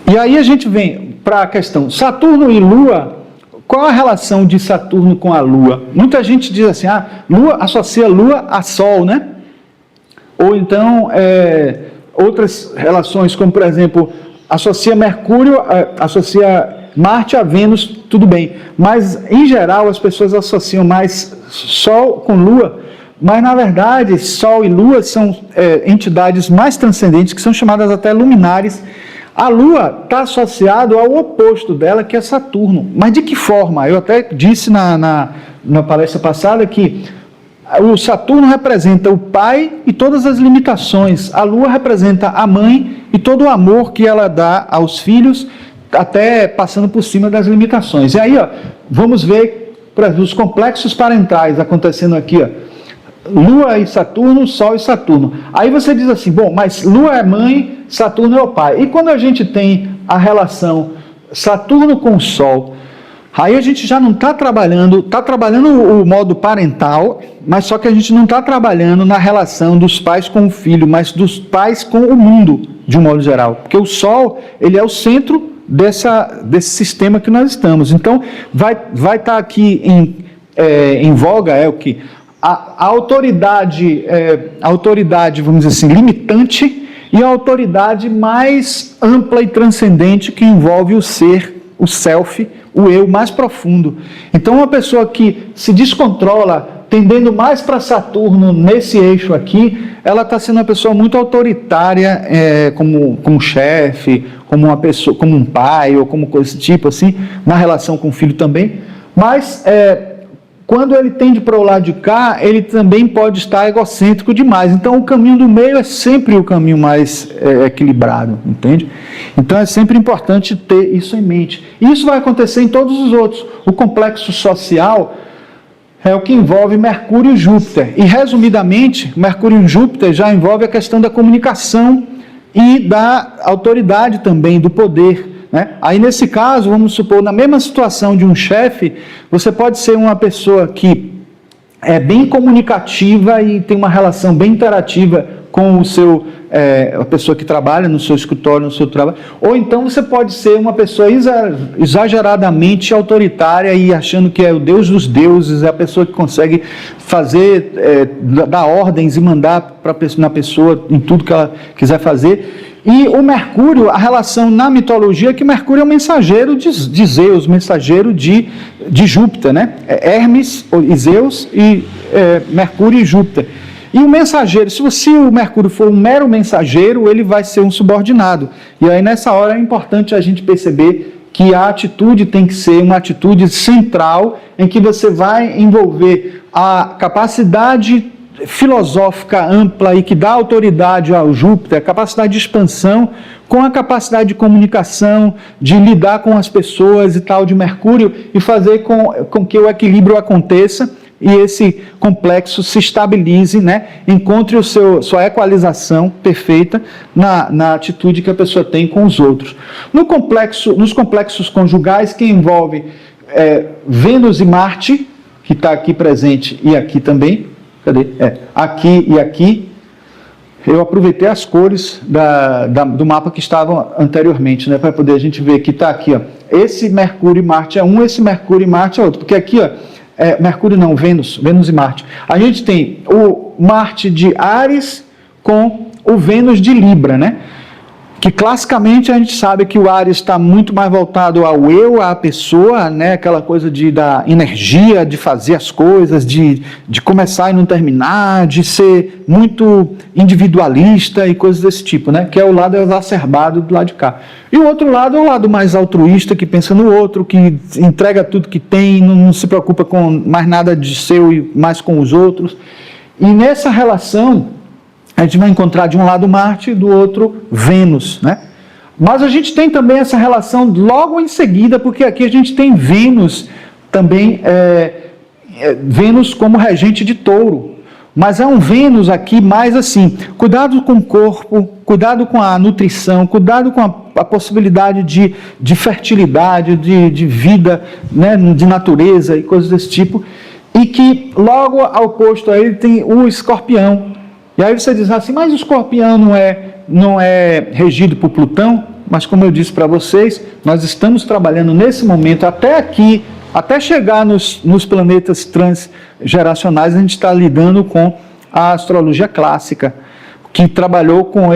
E aí a gente vem para a questão, Saturno e Lua, qual a relação de Saturno com a Lua? Muita gente diz assim, Lua associa Lua a Sol, né? Ou então, outras relações, como por exemplo, associa Mercúrio, associa Marte a Vênus, tudo bem. Mas, em geral, as pessoas associam mais Sol com Lua, mas, na verdade, Sol e Lua são entidades mais transcendentes, que são chamadas até luminares. A Lua está associada ao oposto dela, que é Saturno. Mas de que forma? Eu até disse na palestra passada que o Saturno representa o pai e todas as limitações. A Lua representa a mãe e todo o amor que ela dá aos filhos, até passando por cima das limitações. E aí, ó, vamos ver os complexos parentais acontecendo aqui, ó. Lua e Saturno, Sol e Saturno. Aí você diz assim, bom, mas Lua é mãe, Saturno é o pai. E quando a gente tem a relação Saturno com Sol, aí a gente já não está trabalhando o modo parental, mas só que a gente não está trabalhando na relação dos pais com o filho, mas dos pais com o mundo, de um modo geral. Porque o Sol, ele é o centro desse sistema que nós estamos. Então, vai estar aqui em voga, o que? A autoridade, vamos dizer assim, limitante e a autoridade mais ampla e transcendente que envolve o ser, o self, o eu mais profundo. Então, uma pessoa que se descontrola, tendendo mais para Saturno nesse eixo aqui, ela está sendo uma pessoa muito autoritária, como chefe, como uma pessoa, como um pai ou como coisa desse tipo assim, na relação com o filho também. Mas quando ele tende para o lado de cá, ele também pode estar egocêntrico demais. Então, o caminho do meio é sempre o caminho mais equilibrado, entende? Então, é sempre importante ter isso em mente. E isso vai acontecer em todos os outros. O complexo social é o que envolve Mercúrio e Júpiter. E, resumidamente, Mercúrio e Júpiter já envolve a questão da comunicação e da autoridade também, do poder. Né? Aí, nesse caso, vamos supor, na mesma situação de um chefe, você pode ser uma pessoa que é bem comunicativa e tem uma relação bem interativa com o seu, a pessoa que trabalha no seu escritório, no seu trabalho, ou então você pode ser uma pessoa exageradamente autoritária e achando que é o Deus dos deuses, é a pessoa que consegue fazer, dar ordens e mandar na pessoa em tudo que ela quiser fazer. E o Mercúrio, a relação na mitologia é que Mercúrio é o mensageiro de Zeus, mensageiro de Júpiter, né? Hermes e Zeus e Mercúrio e Júpiter. E o mensageiro, se o Mercúrio for um mero mensageiro, ele vai ser um subordinado. E aí nessa hora é importante a gente perceber que a atitude tem que ser uma atitude central, em que você vai envolver a capacidade filosófica ampla e que dá autoridade ao Júpiter, a capacidade de expansão, com a capacidade de comunicação, de lidar com as pessoas e tal, de Mercúrio, e fazer com que o equilíbrio aconteça e esse complexo se estabilize, né? Encontre sua equalização perfeita na atitude que a pessoa tem com os outros. Nos complexos conjugais, que envolve Vênus e Marte, que está aqui presente e aqui também, cadê? Aqui e aqui. Eu aproveitei as cores do mapa que estavam anteriormente, né, para poder a gente ver que está aqui, ó. Esse Mercúrio e Marte é um, esse Mercúrio e Marte é outro, porque aqui, ó, Mercúrio não, Vênus e Marte. A gente tem o Marte de Áries com o Vênus de Libra, né? que classicamente a gente sabe que o Áries está muito mais voltado ao eu, à pessoa, né? Aquela coisa da energia, de fazer as coisas, de começar e não terminar, de ser muito individualista e coisas desse tipo, né? Que é o lado exacerbado do lado de cá. E o outro lado é o lado mais altruísta, que pensa no outro, que entrega tudo que tem, não se preocupa com mais nada de seu e mais com os outros. E nessa relação a gente vai encontrar de um lado Marte e do outro Vênus, né? Mas a gente tem também essa relação logo em seguida, porque aqui a gente tem Vênus também, Vênus como regente de Touro. Mas é um Vênus aqui mais assim, cuidado com o corpo, cuidado com a nutrição, cuidado com a possibilidade de fertilidade, de vida, né, de natureza e coisas desse tipo. E que logo ao oposto a ele tem o Escorpião. E aí você diz assim, mas o Escorpião não é regido por Plutão? Mas como eu disse para vocês, nós estamos trabalhando nesse momento até aqui, até chegar nos planetas transgeracionais, a gente está lidando com a astrologia clássica, que trabalhou com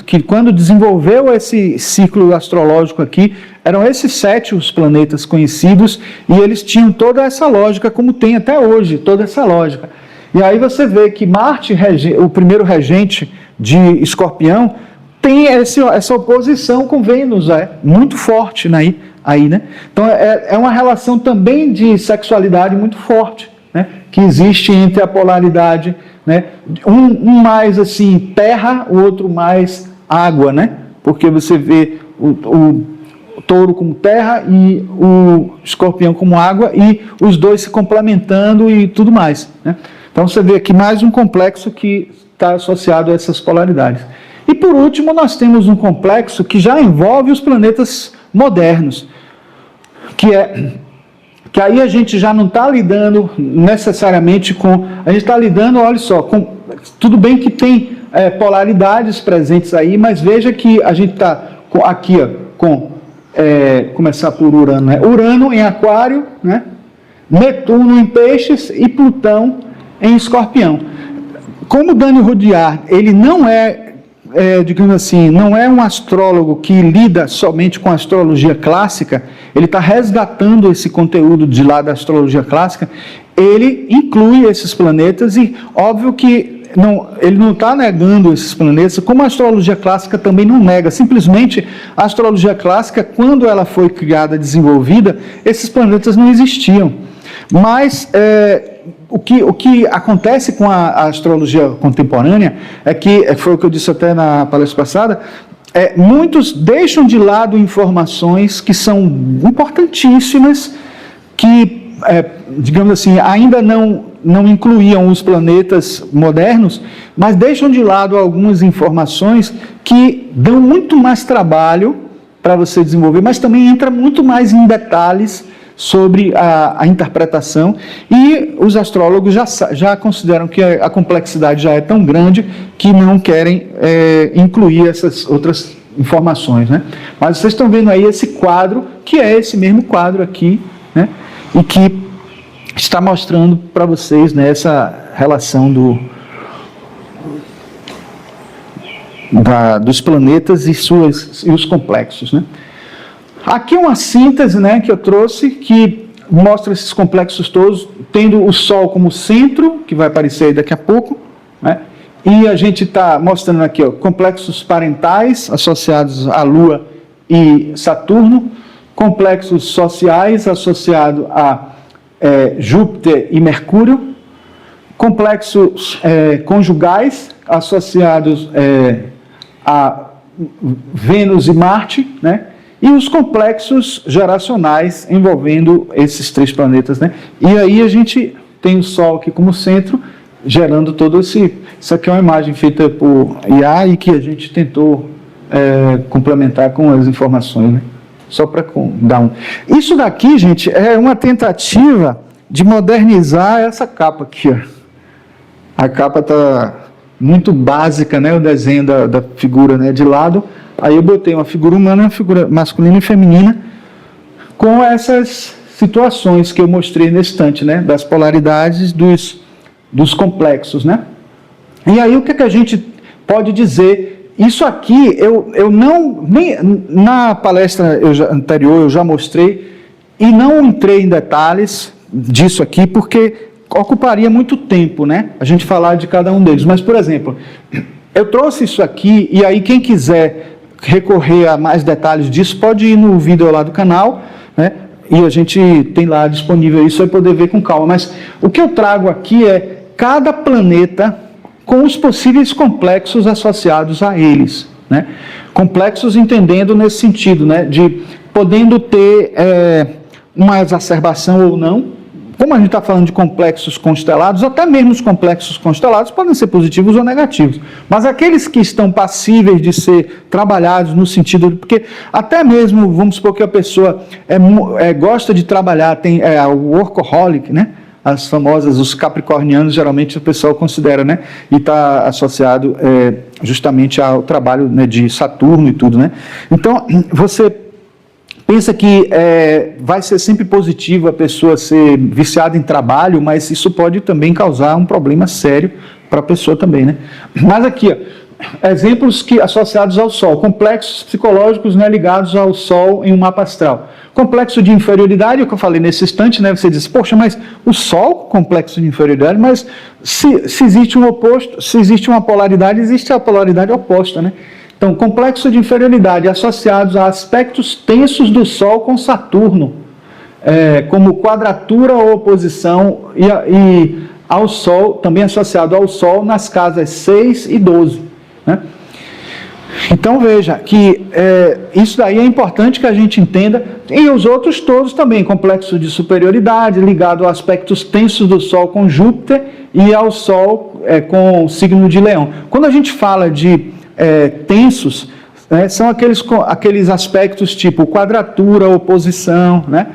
que quando desenvolveu esse ciclo astrológico aqui, eram esses 7 os planetas conhecidos, e eles tinham toda essa lógica, como tem até hoje, toda essa lógica. E aí você vê que Marte, o primeiro regente de Escorpião, tem essa oposição com Vênus, muito forte aí, né? Então é uma relação também de sexualidade muito forte, né? Que existe entre a polaridade, né? Um mais assim terra, o outro mais água, né? Porque você vê o Touro como terra e o Escorpião como água, e os dois se complementando e tudo mais, né? Então você vê aqui mais um complexo que está associado a essas polaridades. E por último, nós temos um complexo que já envolve os planetas modernos, que aí a gente já não está lidando necessariamente com... A gente está lidando, olha só, tudo bem que tem polaridades presentes aí, mas veja que a gente está aqui começar por Urano, né? Urano em Aquário, né? Netuno em Peixes e Plutão em Escorpião. Como Dani Rudyard, ele não digamos assim, não é um astrólogo que lida somente com a astrologia clássica, ele está resgatando esse conteúdo de lá da astrologia clássica, ele inclui esses planetas e, óbvio que ele não está negando esses planetas, como a astrologia clássica também não nega, simplesmente a astrologia clássica, quando ela foi criada, desenvolvida, esses planetas não existiam. Mas o que acontece com a astrologia contemporânea é que, foi o que eu disse até na palestra passada, muitos deixam de lado informações que são importantíssimas, que, digamos assim, ainda não incluíam os planetas modernos, mas deixam de lado algumas informações que dão muito mais trabalho para você desenvolver, mas também entra muito mais em detalhes sobre a interpretação, e os astrólogos já consideram que a complexidade já é tão grande que não querem incluir essas outras informações, né? Mas vocês estão vendo aí esse quadro, que é esse mesmo quadro aqui, né? E que está mostrando para vocês, né, essa relação dos planetas e os complexos, né? Aqui uma síntese, né, que eu trouxe, que mostra esses complexos todos, tendo o Sol como centro, que vai aparecer aí daqui a pouco, né? E a gente está mostrando aqui, complexos parentais associados à Lua e Saturno, complexos sociais associados a Júpiter e Mercúrio, complexos conjugais associados a Vênus e Marte, né? E os complexos geracionais envolvendo esses 3 planetas, né? E aí a gente tem o Sol aqui como centro, gerando todo esse... Isso aqui é uma imagem feita por IA e que a gente tentou complementar com as informações, né? Só para dar um... Isso daqui, gente, é uma tentativa de modernizar essa capa aqui, ó. A capa está muito básica, né? O desenho da figura, né, de lado. Aí eu botei uma figura humana, uma figura masculina e feminina, com essas situações que eu mostrei nesse instante, né? Das polaridades dos complexos, né? E aí o que a gente pode dizer isso aqui, eu não, nem, na palestra anterior eu já mostrei, e não entrei em detalhes disso aqui, porque ocuparia muito tempo, né, a gente falar de cada um deles. Mas, por exemplo, eu trouxe isso aqui, e aí quem quiser recorrer a mais detalhes disso, pode ir no vídeo lá do canal, né, e a gente tem lá disponível isso, vai poder ver com calma. Mas o que eu trago aqui é cada planeta com os possíveis complexos associados a eles, né? Complexos entendendo nesse sentido, né, de podendo ter uma exacerbação ou não. Como a gente está falando de complexos constelados, até mesmo os complexos constelados podem ser positivos ou negativos. Mas aqueles que estão passíveis de ser trabalhados no sentido... Porque até mesmo, vamos supor que a pessoa gosta de trabalhar, tem o workaholic, né? As famosas, os capricornianos, geralmente o pessoal considera, né? E está associado justamente ao trabalho, né, de Saturno e tudo, né? Então, você pensa que vai ser sempre positivo a pessoa ser viciada em trabalho, mas isso pode também causar um problema sério para a pessoa também, né? Mas aqui, ó, exemplos associados ao Sol, complexos psicológicos, né, ligados ao Sol em um mapa astral. Complexo de inferioridade, o que eu falei nesse instante, né, você diz, poxa, mas o Sol, complexo de inferioridade, mas se existe um oposto, se existe uma polaridade, existe a polaridade oposta, né? Então, complexo de inferioridade associados a aspectos tensos do Sol com Saturno, como quadratura ou oposição, e ao Sol, também associado ao Sol nas casas 6 e 12. Né? Então, veja que isso daí é importante que a gente entenda, e os outros todos também, complexo de superioridade, ligado a aspectos tensos do Sol com Júpiter e ao Sol com o signo de Leão. Quando a gente fala de tensos, né, são aqueles aspectos tipo quadratura, oposição, né,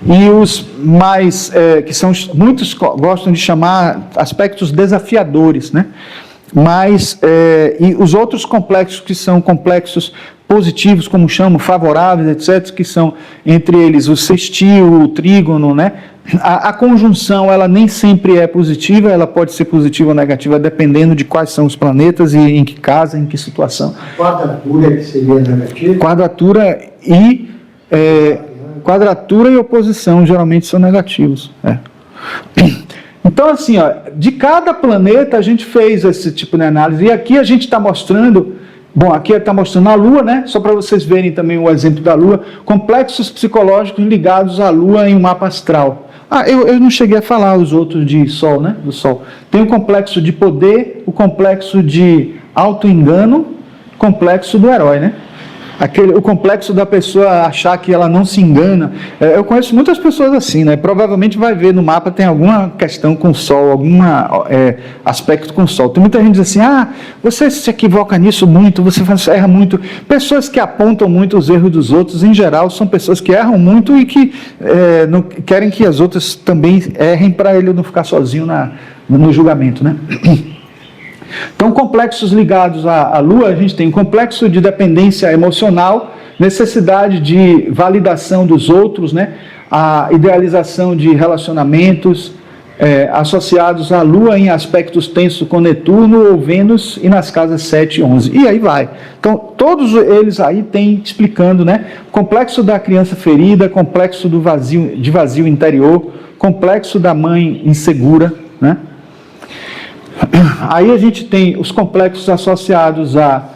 e os mais, que são, muitos gostam de chamar aspectos desafiadores, né, mas, e os outros complexos que são complexos positivos, como chamam, favoráveis, etc., que são entre eles o sextil, o trígono, né? A conjunção, ela nem sempre é positiva, ela pode ser positiva ou negativa, dependendo de quais são os planetas e em que casa, em que situação. Quadratura que seria negativa? Quadratura e oposição geralmente são negativos. Então, assim, ó, de cada planeta a gente fez esse tipo de análise, e aqui a gente está mostrando, bom, aqui está mostrando a Lua, né? Só para vocês verem também o exemplo da Lua, complexos psicológicos ligados à Lua em um mapa astral. Eu não cheguei a falar os outros de Sol, né? Do Sol. Tem o complexo de poder, o complexo de auto-engano, complexo do herói, né? O complexo da pessoa achar que ela não se engana. Eu conheço muitas pessoas assim, né? Provavelmente vai ver no mapa, tem alguma questão com o Sol, algum aspecto com o Sol. Tem muita gente que diz assim, você se equivoca nisso muito, você erra muito. Pessoas que apontam muito os erros dos outros, em geral, são pessoas que erram muito e que não querem que as outras também errem para ele não ficar sozinho no julgamento, né? Então, complexos ligados à Lua, a gente tem complexo de dependência emocional, necessidade de validação dos outros, né? A idealização de relacionamentos associados à Lua em aspectos tensos com Netuno ou Vênus e nas casas 7 e 11. E aí vai. Então, todos eles aí têm explicando, né? Complexo da criança ferida, complexo de vazio interior, complexo da mãe insegura, né? Aí a gente tem os complexos associados a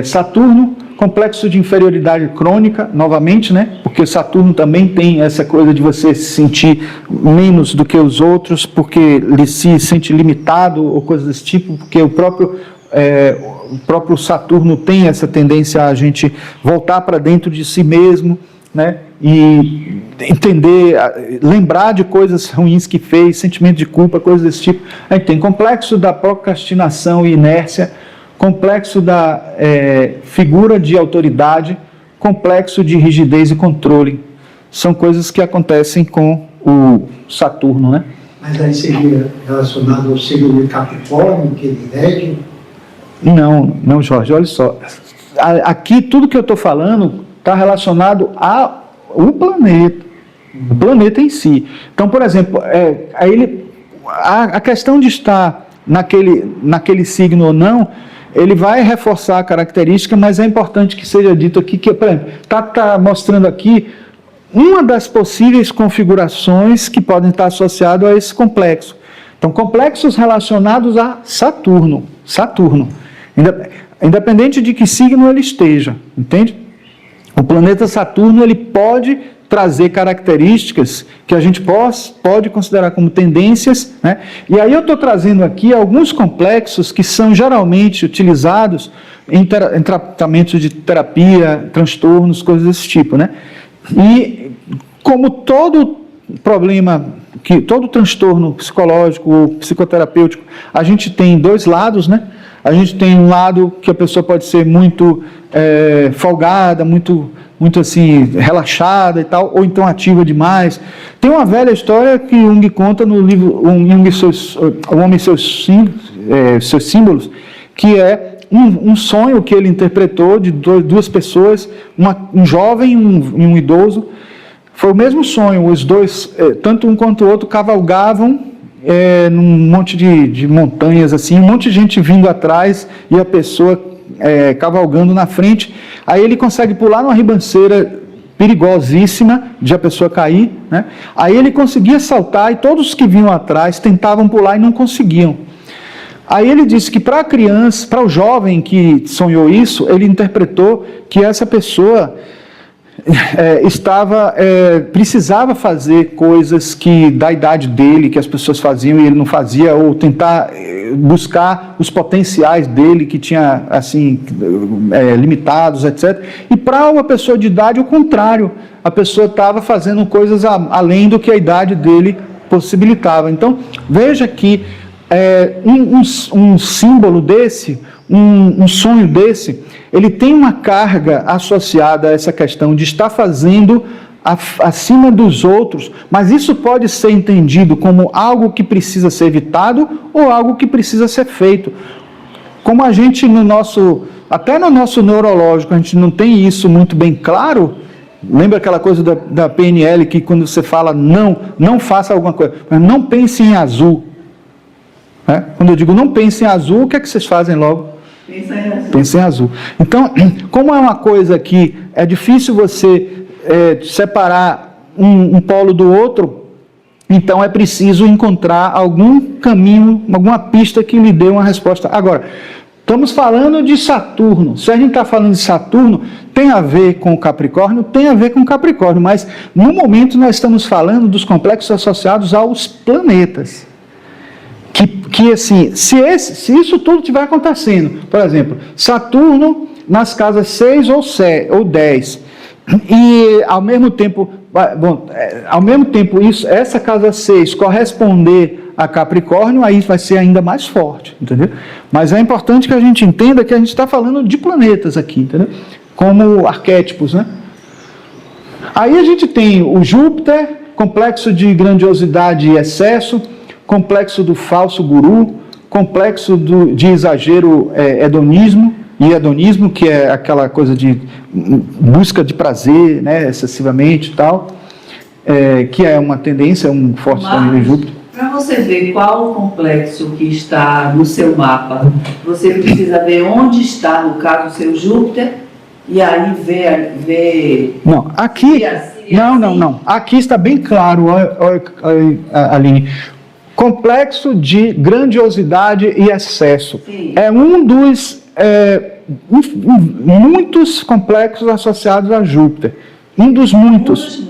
Saturno, complexo de inferioridade crônica, novamente, né? Porque Saturno também tem essa coisa de você se sentir menos do que os outros, porque ele se sente limitado ou coisas desse tipo, porque o próprio Saturno tem essa tendência a gente voltar para dentro de si mesmo, né? E entender, lembrar de coisas ruins que fez, sentimento de culpa, coisas desse tipo. A gente tem complexo da procrastinação e inércia, complexo da figura de autoridade, complexo de rigidez e controle. São coisas que acontecem com o Saturno, né? Mas aí seria relacionado ao signo de Capricórnio, que ele rege? Não, Jorge, olha só. Aqui, tudo que eu estou falando está relacionado ao planeta, o planeta em si. Então, por exemplo, a questão de estar naquele signo ou não, ele vai reforçar a característica, mas é importante que seja dito aqui que, por exemplo, está mostrando aqui uma das possíveis configurações que podem estar associadas a esse complexo. Então, complexos relacionados a Saturno. Independente de que signo ele esteja, entende? O planeta Saturno, ele pode trazer características que a gente pode considerar como tendências, né? E aí eu estou trazendo aqui alguns complexos que são geralmente utilizados em tratamentos de terapia, transtornos, coisas desse tipo, né? E como todo problema, todo transtorno psicológico ou psicoterapêutico, a gente tem dois lados, né? A gente tem um lado que a pessoa pode ser muito folgada, muito assim, relaxada e tal, ou então ativa demais. Tem uma velha história que Jung conta no livro O Homem e Seus Símbolos, que é um sonho que ele interpretou de duas pessoas, um jovem e um idoso. Foi o mesmo sonho, os dois, tanto um quanto o outro, cavalgavam num monte de montanhas, assim, um monte de gente vindo atrás e a pessoa cavalgando na frente. Aí ele consegue pular numa ribanceira perigosíssima de a pessoa cair, né? Aí ele conseguia saltar e todos que vinham atrás tentavam pular e não conseguiam. Aí ele disse que para a criança, para o jovem que sonhou isso, ele interpretou que essa pessoa precisava fazer coisas que da idade dele, que as pessoas faziam e ele não fazia, ou tentar buscar os potenciais dele que tinha assim limitados, etc. E para uma pessoa de idade, o contrário, a pessoa estava fazendo coisas além do que a idade dele possibilitava. Então veja que um símbolo desse, um sonho desse, ele tem uma carga associada a essa questão de estar fazendo acima dos outros, mas isso pode ser entendido como algo que precisa ser evitado ou algo que precisa ser feito. Como a gente até no nosso neurológico, a gente não tem isso muito bem claro. Lembra aquela coisa da PNL que quando você fala não faça alguma coisa, mas não pense em azul. Quando eu digo não pense em azul, o que é que vocês fazem logo? Pensa em azul. Então, como é uma coisa que é difícil você separar um polo do outro, então é preciso encontrar algum caminho, alguma pista que lhe dê uma resposta. Agora, estamos falando de Saturno. Se a gente está falando de Saturno, tem a ver com o Capricórnio? Tem a ver com o Capricórnio, mas no momento nós estamos falando dos complexos associados aos planetas. Que assim, se isso tudo estiver acontecendo, por exemplo, Saturno nas casas 6 ou 10, e ao mesmo tempo, essa casa 6 corresponder a Capricórnio, aí vai ser ainda mais forte, entendeu? Mas é importante que a gente entenda que a gente está falando de planetas aqui, entendeu? Como arquétipos, né? Aí a gente tem o Júpiter, complexo de grandiosidade e excesso, complexo do falso guru, complexo de exagero hedonismo, que é aquela coisa de busca de prazer, né, excessivamente e tal, que é uma tendência, um forte de Júpiter. Para você ver qual o complexo que está no seu mapa, você precisa ver onde está, no caso, o seu Júpiter, e aí ver... Não, aqui... Não. Aqui está bem claro, Aline. Complexo de grandiosidade e excesso. Sim. É um dos muitos complexos associados a Júpiter. Um dos muitos.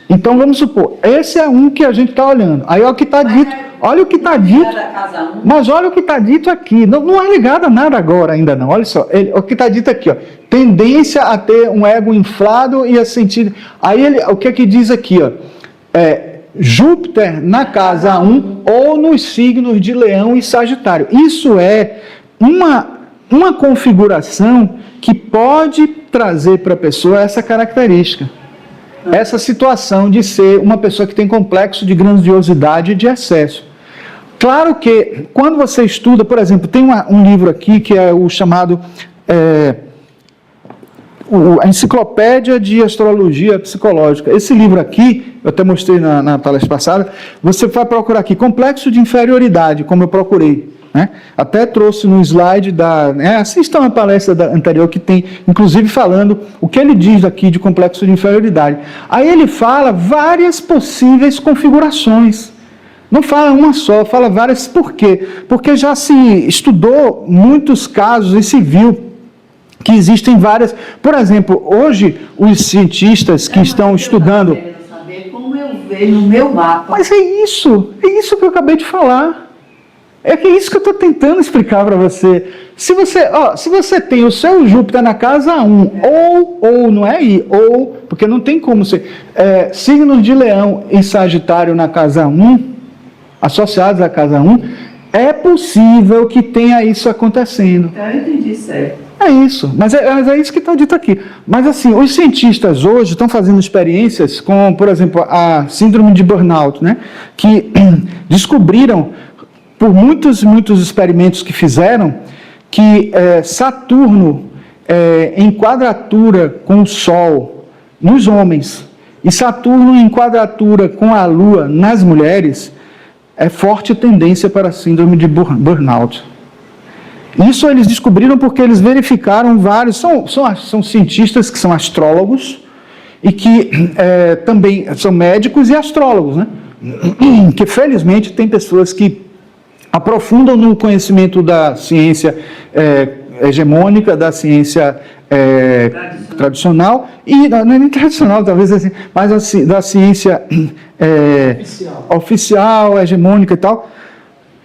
Então vamos supor, esse é um que a gente está olhando. Aí olha o que está dito. Olha o que está dito. Mas olha o que está dito aqui. Não é ligado a nada agora ainda não. Olha só, o que está dito aqui, ó. Tendência a ter um ego inflado e a sentir. Aí o que é que diz aqui, ó? Júpiter na casa 1 ou nos signos de Leão e Sagitário. Isso é uma configuração que pode trazer para a pessoa essa característica. Essa situação de ser uma pessoa que tem complexo de grandiosidade e de excesso. Claro que, quando você estuda, por exemplo, tem um livro aqui que é o chamado... a Enciclopédia de Astrologia Psicológica. Esse livro aqui, eu até mostrei na palestra passada, você vai procurar aqui, complexo de inferioridade, como eu procurei. né? Até trouxe no slide assistam a palestra anterior que tem, inclusive falando o que ele diz aqui de complexo de inferioridade. Aí ele fala várias possíveis configurações. Não fala uma só, fala várias. Por quê? Porque já se estudou muitos casos e se viu que existem várias. Por exemplo, hoje os cientistas que estão estudando... Eu quero saber como eu vejo no meu mapa. Mas é isso que eu acabei de falar. É isso que eu estou tentando explicar para você. Se você tem o seu Júpiter na casa 1, ou não é aí, ou, porque não tem como ser, signos de Leão e Sagitário na casa 1, associados à casa 1, é possível que tenha isso acontecendo. Então eu entendi certo. É isso, mas é isso que está dito aqui. Mas assim, os cientistas hoje estão fazendo experiências com, por exemplo, a síndrome de burnout, né? Que descobriram, por muitos experimentos que fizeram, que Saturno em quadratura com o Sol nos homens e Saturno em quadratura com a Lua nas mulheres é forte tendência para a síndrome de burnout. Isso eles descobriram porque eles verificaram vários, são cientistas que são astrólogos e que também são médicos e astrólogos, né? Que felizmente tem pessoas que aprofundam no conhecimento da ciência hegemônica, da ciência tradicional, e não é nem tradicional, talvez assim, mas assim, da ciência oficial, hegemônica e tal,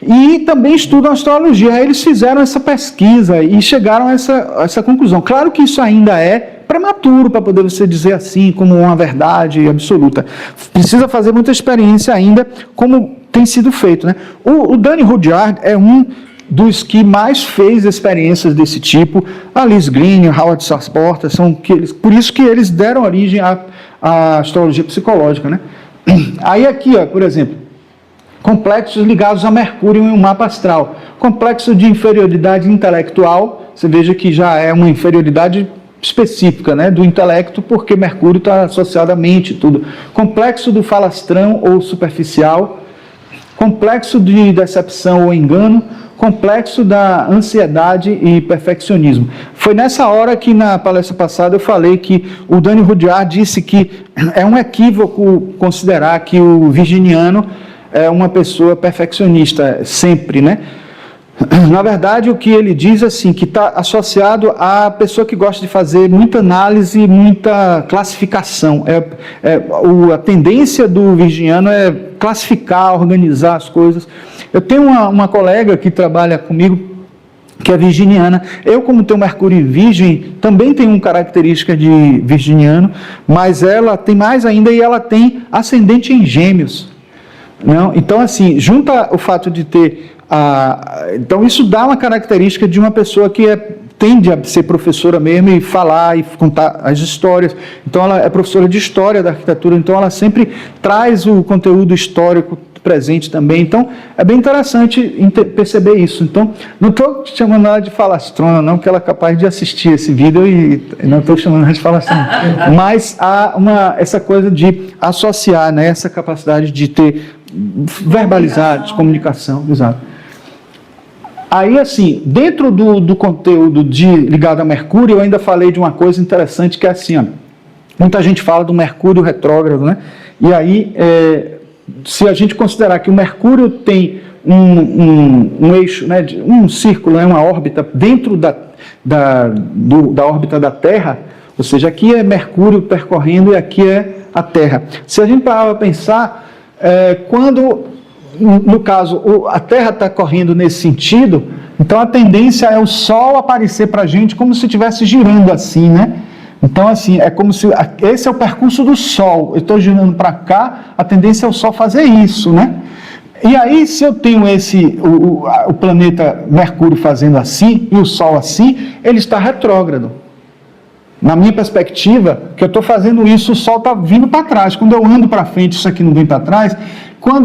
e também estudam astrologia. Aí eles fizeram essa pesquisa e chegaram a essa conclusão. Claro que isso ainda é prematuro para poder você dizer assim, como uma verdade absoluta. Precisa fazer muita experiência ainda, como tem sido feito, né? O Danny Rudyard é um dos que mais fez experiências desse tipo. A Liz Green, o Howard Sarporta, por isso que eles deram origem à astrologia psicológica, né? Aí aqui, ó, por exemplo, complexos ligados a Mercúrio em um mapa astral. Complexo de inferioridade intelectual, você veja que já é uma inferioridade específica, né, do intelecto, porque Mercúrio está associado à mente, tudo. Complexo do falastrão ou superficial, complexo de decepção ou engano, complexo da ansiedade e perfeccionismo. Foi nessa hora que na palestra passada eu falei que o Danny Rudyard disse que é um equívoco considerar que o virginiano é uma pessoa perfeccionista sempre, né? Na verdade, o que ele diz assim, que está associado à pessoa que gosta de fazer muita análise, muita classificação. A tendência do virginiano é classificar, organizar as coisas. Eu tenho uma colega que trabalha comigo, que é virginiana. Eu, como tenho Mercúrio em Virgem, também tenho uma característica de virginiano, mas ela tem mais ainda e ela tem ascendente em Gêmeos. Não? Então, assim, junta o fato de ter... Então, isso dá uma característica de uma pessoa que tende a ser professora mesmo e falar e contar as histórias. Então, ela é professora de História da Arquitetura, então ela sempre traz o conteúdo histórico presente também. Então, é bem interessante perceber isso. Então, não estou chamando ela de falastrona, não, porque ela é capaz de assistir esse vídeo e não estou chamando ela de falastrona. Mas há essa coisa de associar, né, essa capacidade de ter verbalizar, de comunicação, exato. Aí, assim, dentro do conteúdo ligado a Mercúrio, eu ainda falei de uma coisa interessante, que é assim, ó, muita gente fala do Mercúrio retrógrado, né? E aí, se a gente considerar que o Mercúrio tem um eixo, né, um círculo, né, uma órbita dentro da órbita da Terra, ou seja, aqui é Mercúrio percorrendo e aqui é a Terra. Se a gente parar para pensar, quando, no caso, a Terra está correndo nesse sentido, então a tendência é o Sol aparecer para a gente como se estivesse girando assim, né? Então, assim, é como se... Esse é o percurso do Sol. Eu estou girando para cá, a tendência é o Sol fazer isso, né? E aí, se eu tenho o planeta Mercúrio fazendo assim, e o Sol assim, ele está retrógrado. Na minha perspectiva, que eu estou fazendo isso, o Sol está vindo para trás. Quando eu ando para frente, isso aqui não vem para trás.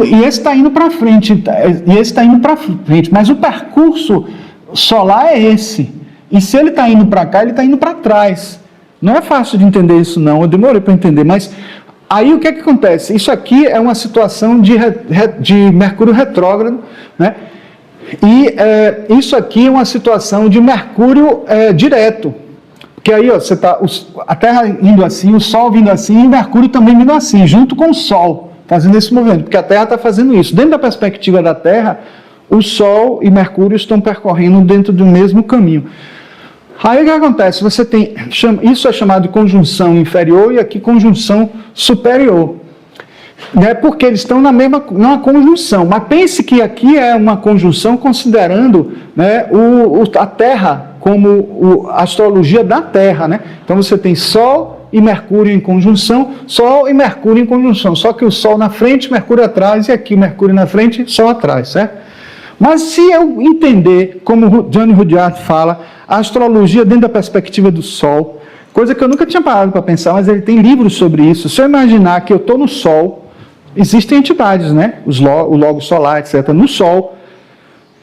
E esse está indo para frente, e esse está indo para frente. Mas o percurso solar é esse. E se ele está indo para cá, ele está indo para trás. Não é fácil de entender isso, não. Eu demorei para entender, mas aí o que acontece? Isso aqui é uma situação de Mercúrio retrógrado, né? E isso aqui é uma situação de Mercúrio direto. Porque aí, ó, a Terra indo assim, o Sol vindo assim, e Mercúrio também vindo assim, junto com o Sol, fazendo esse movimento, porque a Terra está fazendo isso. Dentro da perspectiva da Terra, o Sol e Mercúrio estão percorrendo dentro do mesmo caminho. Aí o que acontece? Você tem, isso é chamado de conjunção inferior e aqui conjunção superior. Porque eles estão numa conjunção, mas pense que aqui é uma conjunção considerando, né, a Terra como a astrologia da Terra, né? Então você tem Sol e Mercúrio em conjunção, Sol e Mercúrio em conjunção, só que o Sol na frente, Mercúrio atrás, e aqui Mercúrio na frente, Sol atrás, certo? Mas se eu entender, como Johnny Rudyard fala, a astrologia dentro da perspectiva do Sol, coisa que eu nunca tinha parado para pensar, mas ele tem livros sobre isso. Se eu imaginar que eu estou no Sol, existem entidades, né? O logo solar, etc., no Sol.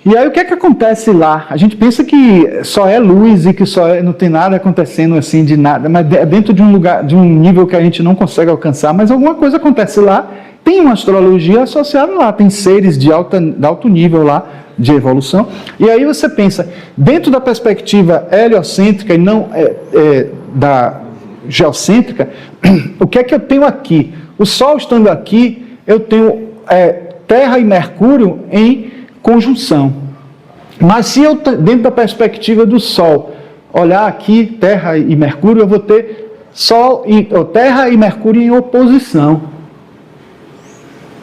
E aí o que é que acontece lá? A gente pensa que só é luz e que não tem nada acontecendo assim de nada, mas é dentro de um lugar, de um nível que a gente não consegue alcançar, mas alguma coisa acontece lá. Tem uma astrologia associada lá, tem seres de alto nível lá de evolução. E aí você pensa, dentro da perspectiva heliocêntrica e não da geocêntrica, o que é que eu tenho aqui? O Sol estando aqui, eu tenho Terra e Mercúrio em conjunção. Mas se eu, dentro da perspectiva do Sol, olhar aqui, Terra e Mercúrio, eu vou ter Terra e Mercúrio em oposição.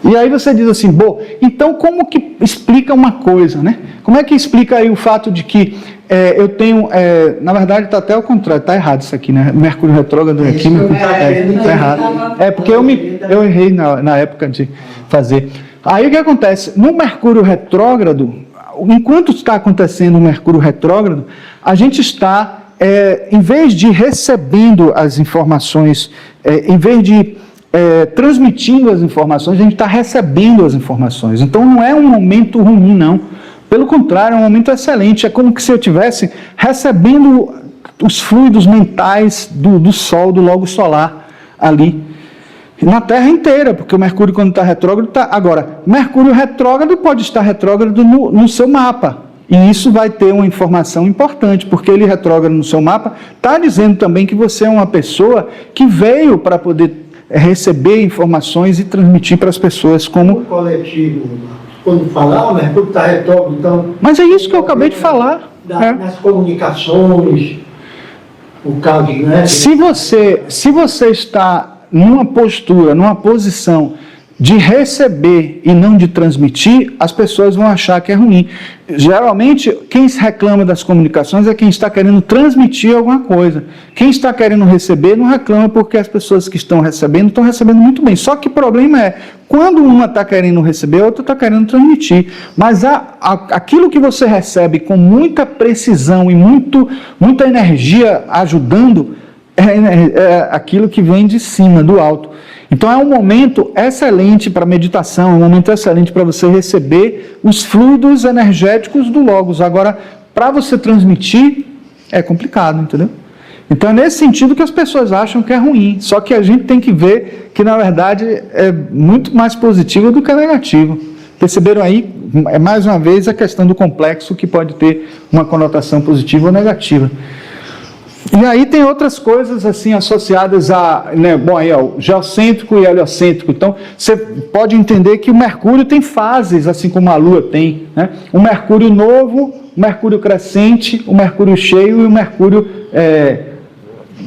E aí você diz assim, então como que explica uma coisa, né? Como é que explica aí o fato de que eu tenho, na verdade está até ao contrário, está errado isso aqui, né? Mercúrio retrógrado aqui, está errado. Porque eu errei na época de fazer. Aí o que acontece? No Mercúrio retrógrado, enquanto está acontecendo o Mercúrio retrógrado, a gente está, em vez de recebendo as informações, em vez de transmitindo as informações, a gente está recebendo as informações. Então não é um momento ruim, não. Pelo contrário, é um momento excelente. É como se eu estivesse recebendo os fluidos mentais do Sol, do logo solar ali. Na Terra inteira, porque o Mercúrio, quando está retrógrado, está... Agora, Mercúrio retrógrado pode estar retrógrado no seu mapa. E isso vai ter uma informação importante, porque ele retrógrado no seu mapa está dizendo também que você é uma pessoa que veio para poder receber informações e transmitir para as pessoas como... O coletivo, quando falar, o Mercúrio está retrógrado, então... Mas é isso que eu acabei de falar. Nas comunicações, o caso, né? Se você está numa postura, numa posição de receber e não de transmitir, as pessoas vão achar que é ruim. Geralmente, quem se reclama das comunicações é quem está querendo transmitir alguma coisa. Quem está querendo receber não reclama porque as pessoas que estão recebendo muito bem. Só que o problema é, quando uma está querendo receber, a outra está querendo transmitir. Mas aquilo que você recebe com muita precisão e muita energia ajudando, é aquilo que vem de cima, do alto. Então é um momento excelente para meditação, é um momento excelente para você receber os fluidos energéticos do Logos. Agora, para você transmitir, é complicado, entendeu? Então é nesse sentido que as pessoas acham que é ruim. Só que a gente tem que ver que, na verdade, é muito mais positivo do que negativo. Perceberam aí, mais uma vez, a questão do complexo que pode ter uma conotação positiva ou negativa. E aí tem outras coisas assim associadas a, né, aí o geocêntrico e heliocêntrico. Então você pode entender que o Mercúrio tem fases, assim como a Lua tem, né? O Mercúrio novo, o Mercúrio crescente, o Mercúrio cheio e o Mercúrio,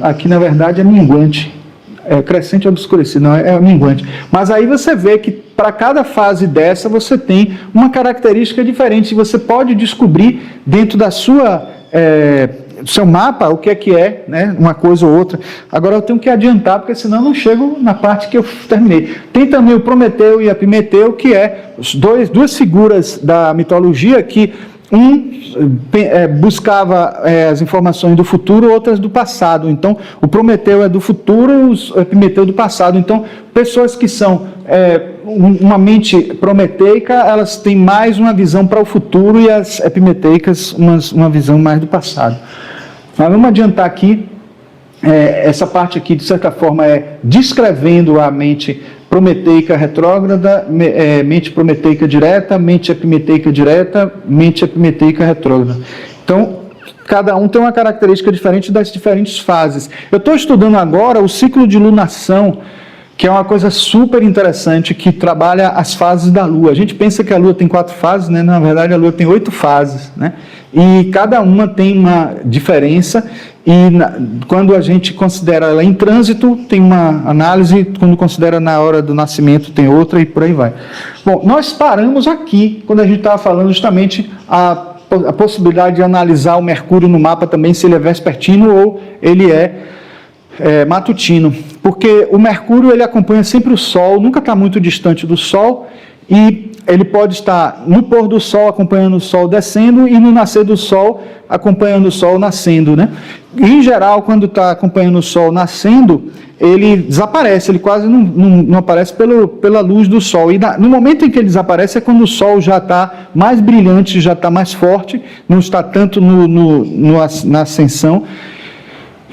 aqui na verdade é minguante. Crescente é obscurecido, não, é minguante. Mas aí você vê que para cada fase dessa você tem uma característica diferente. Você pode descobrir dentro da sua... seu mapa, o que é, né, uma coisa ou outra. Agora eu tenho que adiantar, porque senão eu não chego na parte que eu terminei. Tem também o Prometeu e a Epimeteu, que é duas figuras da mitologia que buscava as informações do futuro, outras do passado. Então, o Prometeu é do futuro, o Epimeteu do passado. Então, pessoas que são uma mente prometeica, elas têm mais uma visão para o futuro e as epimeteicas uma visão mais do passado. Mas vamos adiantar aqui, essa parte aqui, de certa forma, é descrevendo a mente prometeica retrógrada, mente prometeica direta, mente epimeteica direta, mente epimeteica retrógrada. Então, cada um tem uma característica diferente das diferentes fases. Eu estou estudando agora o ciclo de lunação, que é uma coisa super interessante, que trabalha as fases da Lua. A gente pensa que a Lua tem 4 fases, né? Na verdade a Lua tem 8 fases, né? E cada uma tem uma diferença, e quando a gente considera ela em trânsito, tem uma análise, quando considera na hora do nascimento, tem outra, e por aí vai. Bom, nós paramos aqui, quando a gente estava falando justamente a possibilidade de analisar o Mercúrio no mapa também, se ele é vespertino ou ele é matutino, porque o Mercúrio ele acompanha sempre o Sol, nunca está muito distante do Sol, e ele pode estar no pôr do Sol acompanhando o Sol descendo e no nascer do Sol acompanhando o Sol nascendo, né? Em geral, quando está acompanhando o Sol nascendo, ele desaparece, ele quase não aparece pela luz do Sol, e no momento em que ele desaparece é quando o Sol já está mais brilhante, já está mais forte, não está tanto na ascensão.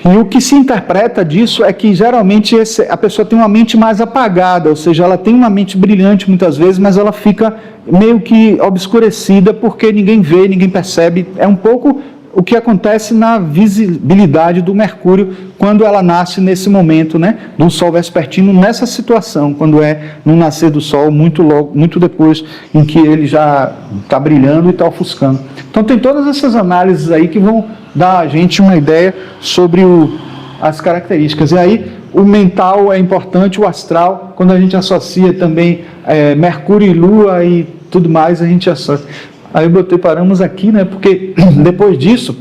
E o que se interpreta disso é que geralmente a pessoa tem uma mente mais apagada, ou seja, ela tem uma mente brilhante muitas vezes, mas ela fica meio que obscurecida porque ninguém vê, ninguém percebe. É um pouco o que acontece na visibilidade do Mercúrio quando ela nasce nesse momento, né, do Sol vespertino, nessa situação, quando é no nascer do Sol, muito depois em que ele já está brilhando e está ofuscando. Então tem todas essas análises aí que vão dar a gente uma ideia sobre as características. E aí o mental é importante, o astral, quando a gente associa também Mercúrio e Lua e tudo mais, a gente associa. Aí paramos aqui, né, porque depois disso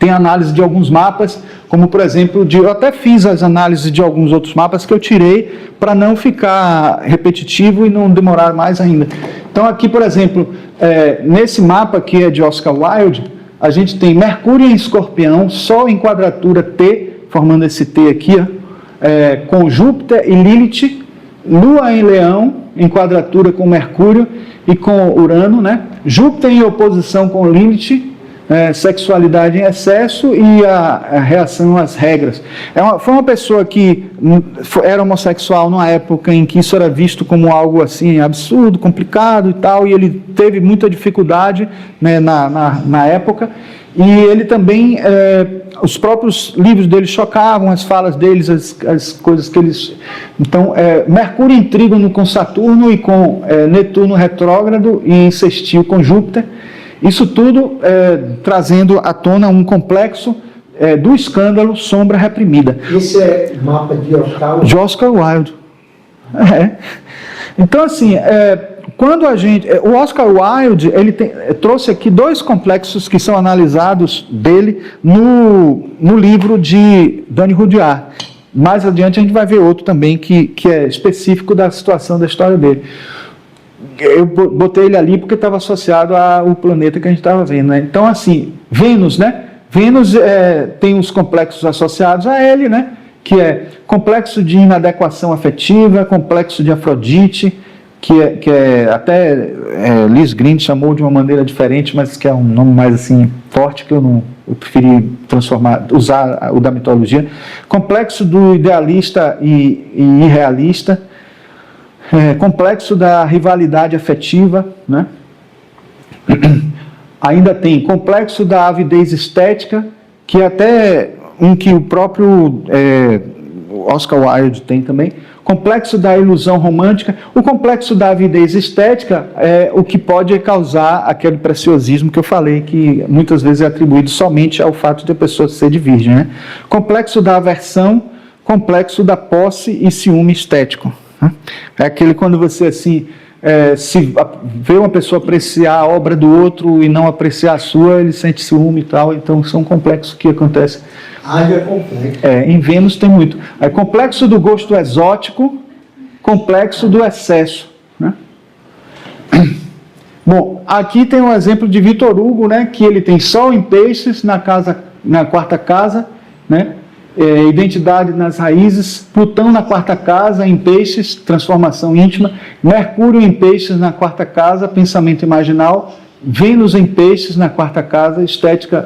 tem análise de alguns mapas, como por exemplo, eu até fiz as análises de alguns outros mapas que eu tirei para não ficar repetitivo e não demorar mais ainda. Então aqui, por exemplo, nesse mapa que é de Oscar Wilde, a gente tem Mercúrio em Escorpião, Sol em quadratura T, formando esse T aqui, com Júpiter e Lilith, Lua em Leão, em quadratura com Mercúrio e com Urano, né? Júpiter em oposição com Lilith, sexualidade em excesso e a reação às regras. Foi uma pessoa que era homossexual numa época em que isso era visto como algo assim absurdo, complicado e tal, e ele teve muita dificuldade, né, na época, e ele também, os próprios livros dele chocavam, as falas deles, as coisas que eles... Então, Mercúrio em trígono com Saturno e com Netuno retrógrado e em sextil com Júpiter. Isso tudo trazendo à tona um complexo do escândalo, sombra reprimida. Esse é mapa de Oscar Wilde? De Oscar Wilde. Então, assim, quando a gente... O Oscar Wilde, ele trouxe aqui 2 complexos que são analisados dele no livro de Dany Rudyard. Mais adiante a gente vai ver outro também que é específico da situação da história dele. Eu botei ele ali porque estava associado ao planeta que a gente estava vendo, né? Então, assim, Vênus, né? Vênus tem os complexos associados a ele, né? Que é complexo de inadequação afetiva, complexo de Afrodite, que até Liz Green chamou de uma maneira diferente, mas que é um nome mais assim forte, que eu preferi usar o da mitologia. Complexo do idealista e irrealista. Complexo da rivalidade afetiva, né? Ainda tem complexo da avidez estética, que até que o próprio Oscar Wilde tem também. Complexo da ilusão romântica. O complexo da avidez estética é o que pode causar aquele preciosismo que eu falei, que muitas vezes é atribuído somente ao fato de a pessoa ser de virgem, né? Complexo da aversão, complexo da posse e ciúme estético. É aquele quando você assim, se vê uma pessoa apreciar a obra do outro e não apreciar a sua, ele sente ciúme e tal, então são complexos que acontecem. Haja complexo. Em Vênus tem muito. Complexo do gosto exótico, complexo do excesso, né? Bom, aqui tem um exemplo de Victor Hugo, né, que ele tem Sol em Peixes na 4ª casa, né? Identidade nas raízes, Plutão na 4ª casa, em Peixes, transformação íntima, Mercúrio em Peixes na 4ª casa, pensamento imaginal, Vênus em Peixes na 4ª casa, estética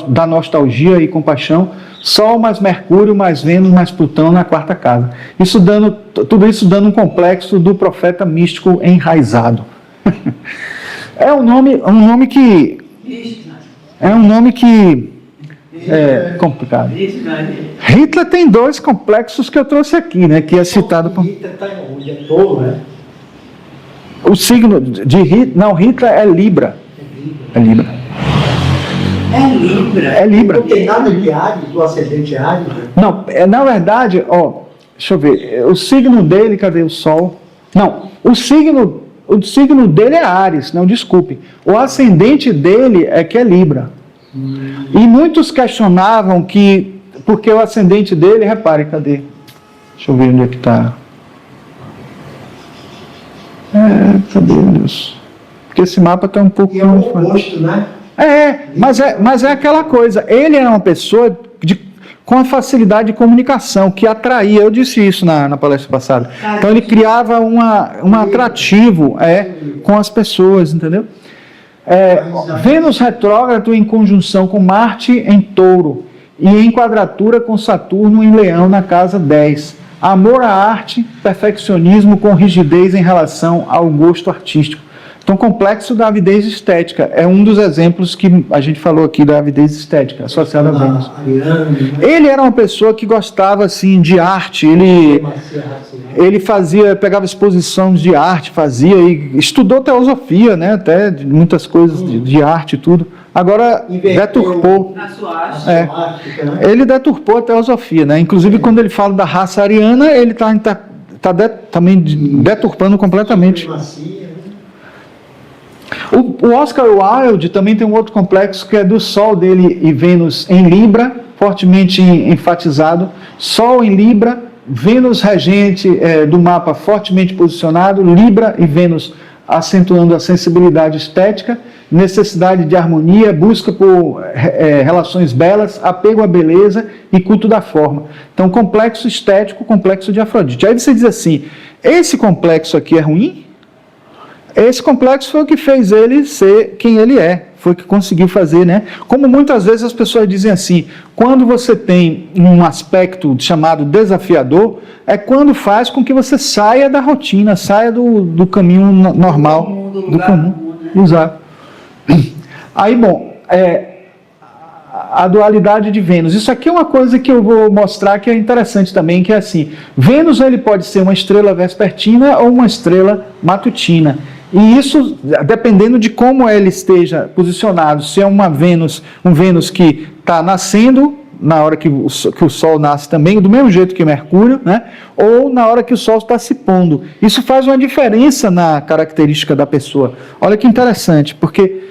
da nostalgia e compaixão, Sol mais Mercúrio mais Vênus mais Plutão na quarta casa. Tudo isso dando um complexo do profeta místico enraizado. É um nome que é complicado. Hitler tem 2 complexos que eu trouxe aqui, né? Que é citado por... Hitler está onde? É touro, né? O signo de Hitler... Não, Hitler é Libra. É Libra. É Libra. É Libra. Não tem nada de Áries, do ascendente Áries, né? Não, na verdade, deixa eu ver. O signo dele, cadê o Sol? Não, o signo dele é Áries, não, desculpe. O ascendente dele é que é Libra. E muitos questionavam que, porque o ascendente dele, repare, cadê? Deixa eu ver onde é que está. Cadê, Deus? Porque esse mapa está um pouco... E é o oposto, né? Mas é aquela coisa. Ele era uma pessoa com a facilidade de comunicação, que atraía, eu disse isso na palestra passada. Então ele criava um atrativo com as pessoas, entendeu? Vênus retrógrado em conjunção com Marte em Touro e em quadratura com Saturno em Leão na casa 10. Amor à arte, perfeccionismo com rigidez em relação ao gosto artístico. Então, complexo da avidez estética é um dos exemplos que a gente falou aqui da avidez estética associada a Vênus. Ele era uma pessoa que gostava assim de arte. Ele pegava exposições de arte, e estudou teosofia, né? Até muitas coisas de arte e tudo. Agora deturpou. Ele deturpou a teosofia, né? Inclusive quando ele fala da raça ariana, ele está também deturpando completamente. O Oscar Wilde também tem um outro complexo que é do Sol dele e Vênus em Libra, fortemente enfatizado. Sol em Libra, Vênus regente do mapa fortemente posicionado, Libra e Vênus acentuando a sensibilidade estética, necessidade de harmonia, busca por relações belas, apego à beleza e culto da forma. Então, complexo estético, complexo de Afrodite. Aí você diz assim, esse complexo aqui é ruim? Esse complexo foi o que fez ele ser quem ele é, foi o que conseguiu fazer, né? Como muitas vezes as pessoas dizem assim, quando você tem um aspecto chamado desafiador, é quando faz com que você saia da rotina, saia do caminho normal, do comum. Exato. Aí, bom, a dualidade de Vênus. Isso aqui é uma coisa que eu vou mostrar que é interessante também, que é assim, Vênus ele pode ser uma estrela vespertina ou uma estrela matutina. E isso, dependendo de como ele esteja posicionado, se é um Vênus que está nascendo na hora que o Sol nasce também, do mesmo jeito que Mercúrio, né? Ou na hora que o Sol está se pondo. Isso faz uma diferença na característica da pessoa. Olha que interessante, porque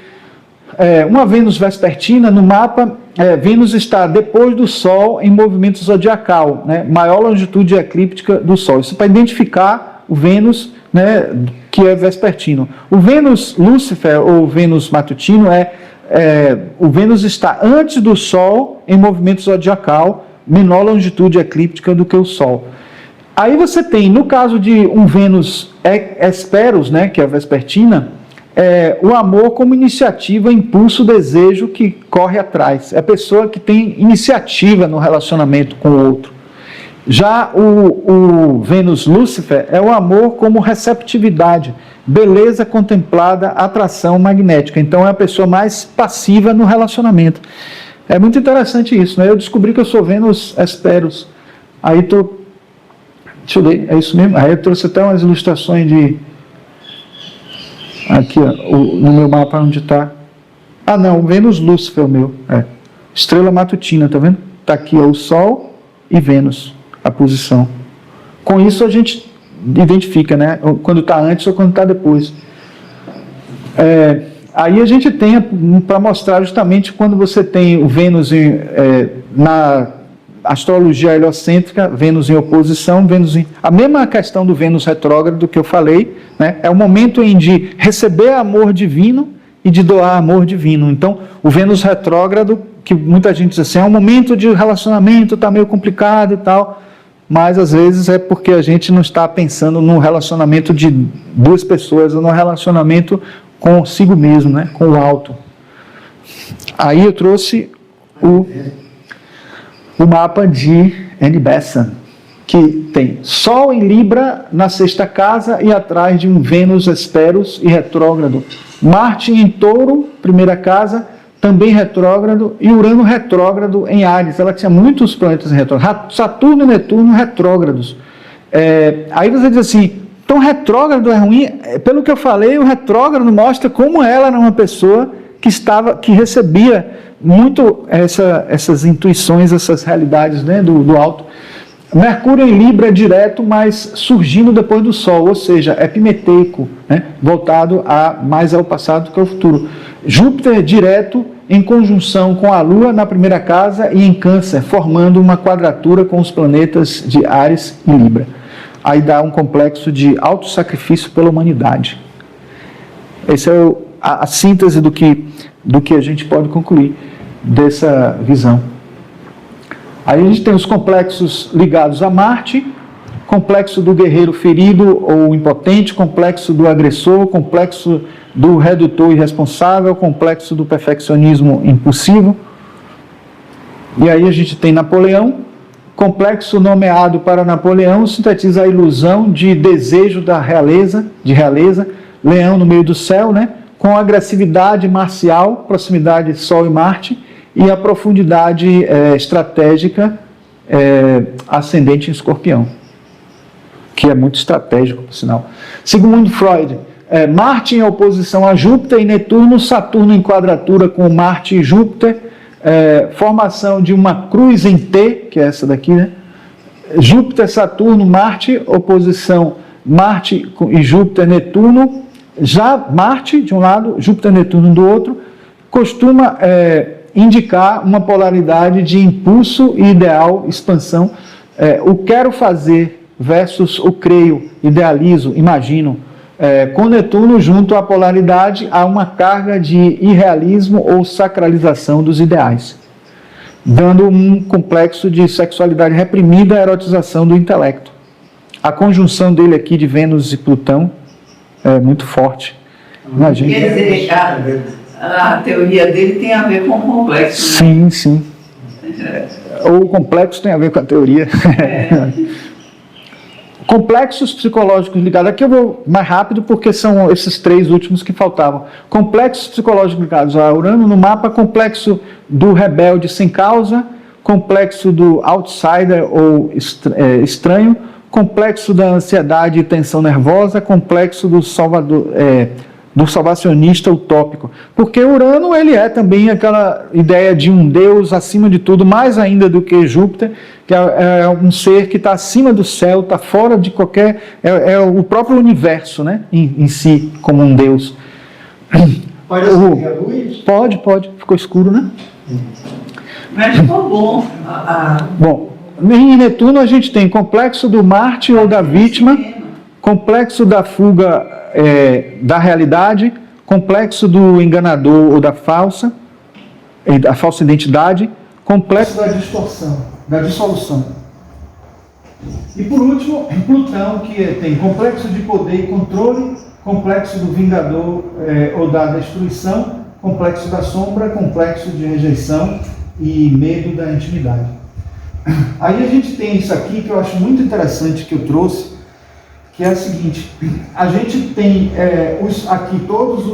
uma Vênus vespertina no mapa, Vênus está depois do Sol em movimento zodiacal, né? Maior longitude eclíptica do Sol. Isso para identificar o Vênus, né, que é vespertino. O Vênus Lúcifer ou Vênus matutino o Vênus está antes do Sol em movimento zodiacal, menor longitude eclíptica do que o Sol. Aí você tem, no caso de um Vênus Hesperos, né, que é a vespertina, o amor como iniciativa, impulso, desejo que corre atrás. É a pessoa que tem iniciativa no relacionamento com o outro. Já o Vênus Lúcifer é o amor como receptividade, beleza contemplada, atração magnética. Então é a pessoa mais passiva no relacionamento. É muito interessante isso, né? Eu descobri que eu sou Vênus Hesperos. Aí deixa eu ler, é isso mesmo? Aí eu trouxe até umas ilustrações de... Aqui, ó, no meu mapa onde está... Ah, não, o Vênus Lúcifer é o meu. Estrela matutina, tá vendo? Está aqui ó, o Sol e Vênus, a posição. Com isso a gente identifica, né? Quando está antes ou quando está depois. Aí a gente tem, para mostrar justamente quando você tem o Vênus na astrologia heliocêntrica, Vênus em oposição, a mesma questão do Vênus retrógrado que eu falei, né? É o momento de receber amor divino e de doar amor divino. Então, o Vênus retrógrado, que muita gente diz assim, é um momento de relacionamento, está meio complicado e tal, mas às vezes é porque a gente não está pensando no relacionamento de duas pessoas, ou no relacionamento consigo mesmo, né? Com o alto. Aí eu trouxe o mapa de Annie Besant, que tem Sol em Libra na sexta casa e atrás de um Vênus Hesperos e retrógrado. Marte em Touro, primeira casa, também retrógrado, e Urano retrógrado em Áries. Ela tinha muitos planetas em retrógrado. Saturno e Netuno retrógrados. Aí você diz assim, então retrógrado é ruim? Pelo que eu falei, o retrógrado mostra como ela era uma pessoa que recebia muito essas intuições, essas realidades, né, do alto. Mercúrio em Libra é direto, mas surgindo depois do Sol, ou seja, epimeteico, né, voltado mais ao passado que ao futuro. Júpiter direto em conjunção com a Lua na primeira casa e em Câncer, formando uma quadratura com os planetas de Áries e Libra. Aí dá um complexo de autossacrifício pela humanidade. Essa é a síntese do que a gente pode concluir dessa visão. Aí a gente tem os complexos ligados a Marte, complexo do guerreiro ferido ou impotente, complexo do agressor, complexo do redutor irresponsável, complexo do perfeccionismo impulsivo. E aí a gente tem Napoleão, complexo nomeado para Napoleão, sintetiza a ilusão de desejo de realeza, leão no meio do céu, né? Com agressividade marcial, proximidade de Sol e Marte, e a profundidade estratégica ascendente em Escorpião, que é muito estratégico, por sinal. Sigmund Freud, Marte em oposição a Júpiter e Netuno, Saturno em quadratura com Marte e Júpiter, formação de uma cruz em T, que é essa daqui, né? Júpiter, Saturno, Marte, oposição Marte e Júpiter, Netuno, já Marte de um lado, Júpiter, Netuno do outro, costuma indicar uma polaridade de impulso e ideal, expansão, o quero fazer versus o creio, idealizo, imagino. Com Netuno junto à polaridade há uma carga de irrealismo ou sacralização dos ideais, dando um complexo de sexualidade reprimida, erotização do intelecto. A conjunção dele aqui de Vênus e Plutão é muito forte. Imagina. Quer dizer, a teoria dele tem a ver com o complexo, né? Sim, sim. Ou o complexo tem a ver com a teoria. Complexos psicológicos ligados. Aqui eu vou mais rápido porque são esses três últimos que faltavam. Complexos psicológicos ligados a Urano no mapa, complexo do rebelde sem causa, complexo do outsider ou estranho, complexo da ansiedade e tensão nervosa, complexo do salvacionista utópico. Porque Urano, ele é também aquela ideia de um Deus acima de tudo, mais ainda do que Júpiter, que é um ser que está acima do céu, está fora de qualquer... É o próprio universo, né, em si, como um Deus. Pode acender a luz? Pode. Ficou escuro, né? Mas ficou bom. Bom, em Netuno a gente tem complexo do Marte ou da vítima, complexo da fuga da realidade, complexo do enganador ou da falsa identidade, complexo da distorção, da dissolução. E por último, Plutão, que tem complexo de poder e controle, complexo do vingador ou da destruição, complexo da sombra, complexo de rejeição e medo da intimidade. Aí a gente tem isso aqui que eu acho muito interessante que eu trouxe, que é o seguinte: a gente tem aqui todos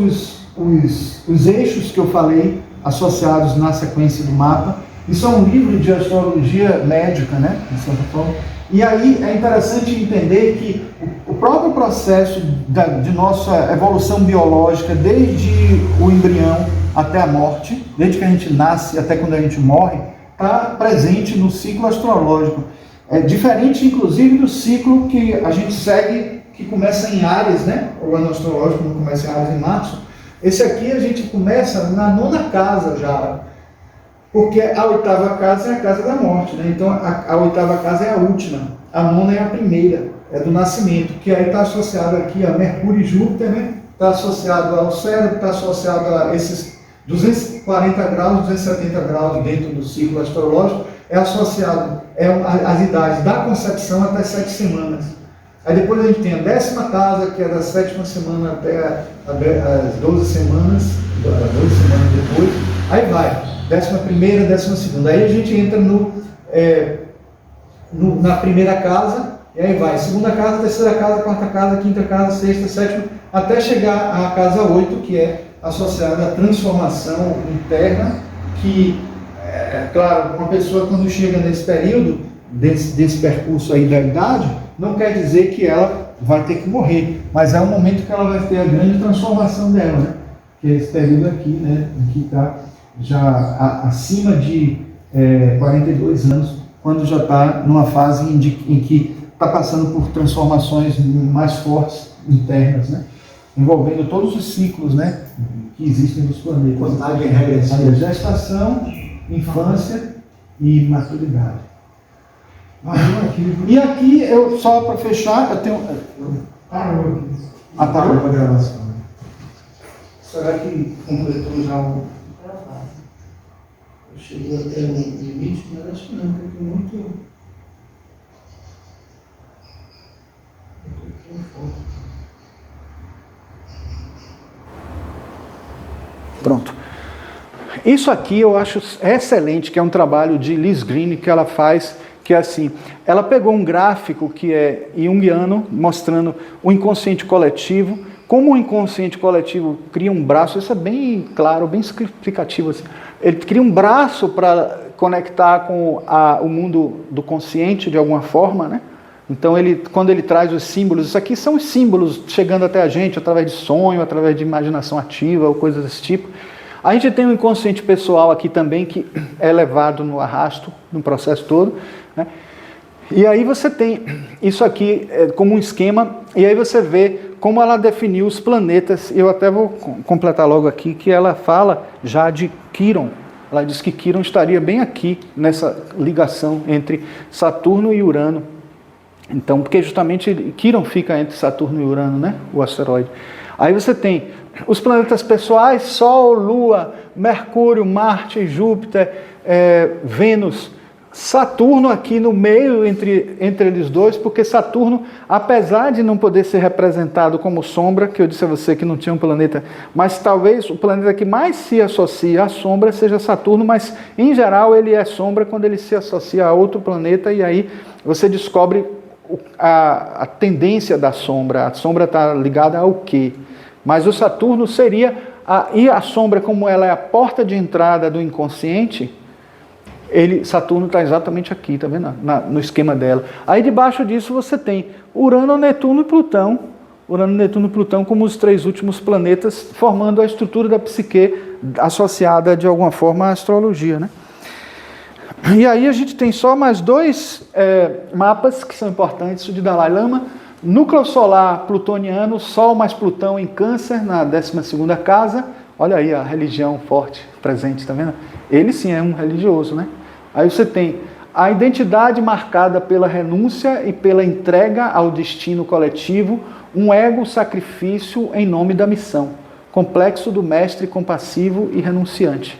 os eixos que eu falei associados na sequência do mapa. Isso é um livro de astrologia médica, né, de certa forma. E aí é interessante entender que o próprio processo de nossa evolução biológica, desde o embrião até a morte, desde que a gente nasce até quando a gente morre, está presente no ciclo astrológico. É diferente, inclusive, do ciclo que a gente segue, que começa em Áries, né? O ano astrológico não começa em Áries em março. Esse aqui a gente começa na 9ª casa já, porque a 8ª casa é a casa da morte, né? Então a 8ª casa é a última, a 9ª é a primeira, é do nascimento, que aí está associado aqui a Mercúrio e Júpiter, né? Está associado ao cérebro, está associado a esses 240 graus, 270 graus dentro do ciclo astrológico, é associado às idades da concepção até 7 semanas. Aí depois a gente tem a 10ª casa, que é da 7ª semana até as 12 semanas, 12 semanas depois. Aí vai, 11ª, 12ª. Aí a gente entra na primeira casa, e aí vai, segunda casa, terceira casa, quarta casa, quinta casa, sexta, sétima, até chegar à casa 8, que é associada à transformação interna, que, claro, uma pessoa quando chega nesse período, desse percurso aí da idade, não quer dizer que ela vai ter que morrer, mas é um momento que ela vai ter a grande transformação dela, né? Que é esse período aqui, né? Que está já acima de 42 anos, quando já está numa fase em que está passando por transformações mais fortes internas, né? Envolvendo todos os ciclos, né, que existem nos planetas. Contagem regressiva. Gestação, infância e maturidade. E aqui, só para fechar, eu tenho... Parou aqui. Parou a gravação. Será que completou já o... Chegou até o limite, mas acho que não, porque muito... Pronto. Isso aqui eu acho excelente, que é um trabalho de Liz Green que ela faz, que é assim, ela pegou um gráfico que é junguiano, mostrando o inconsciente coletivo, como o inconsciente coletivo cria um braço, isso é bem claro, bem explicativo, assim. Ele cria um braço para conectar com o mundo do consciente de alguma forma, né? Então, quando ele traz os símbolos, isso aqui são os símbolos chegando até a gente através de sonho, através de imaginação ativa ou coisas desse tipo. A gente tem um inconsciente pessoal aqui também, que é levado no arrasto, no processo todo, né? E aí você tem isso aqui como um esquema, e aí você vê como ela definiu os planetas. Eu até vou completar logo aqui, que ela fala já de Quiron. Ela diz que Quiron estaria bem aqui, nessa ligação entre Saturno e Urano. Então, porque justamente Quiron fica entre Saturno e Urano, né? O asteroide. Aí você tem os planetas pessoais, Sol, Lua, Mercúrio, Marte, Júpiter, Vênus, Saturno aqui no meio entre eles dois, porque Saturno, apesar de não poder ser representado como sombra, que eu disse a você que não tinha um planeta, mas talvez o planeta que mais se associa à sombra seja Saturno, mas em geral ele é sombra quando ele se associa a outro planeta, e aí você descobre a tendência da sombra. A sombra está ligada ao quê? Mas o Saturno seria, e a sombra, como ela é a porta de entrada do inconsciente, Saturno está exatamente aqui, tá vendo? No esquema dela. Aí debaixo disso você tem Urano, Netuno e Plutão. Urano, Netuno e Plutão como os 3 últimos planetas, formando a estrutura da psique associada de alguma forma à astrologia, né? E aí a gente tem só mais 2 mapas que são importantes, o de Dalai Lama. Núcleo solar plutoniano, Sol mais Plutão em Câncer, na 12ª casa. Olha aí a religião forte presente, tá vendo? Ele sim é um religioso, né? Aí você tem a identidade marcada pela renúncia e pela entrega ao destino coletivo, um ego sacrifício em nome da missão, complexo do mestre compassivo e renunciante.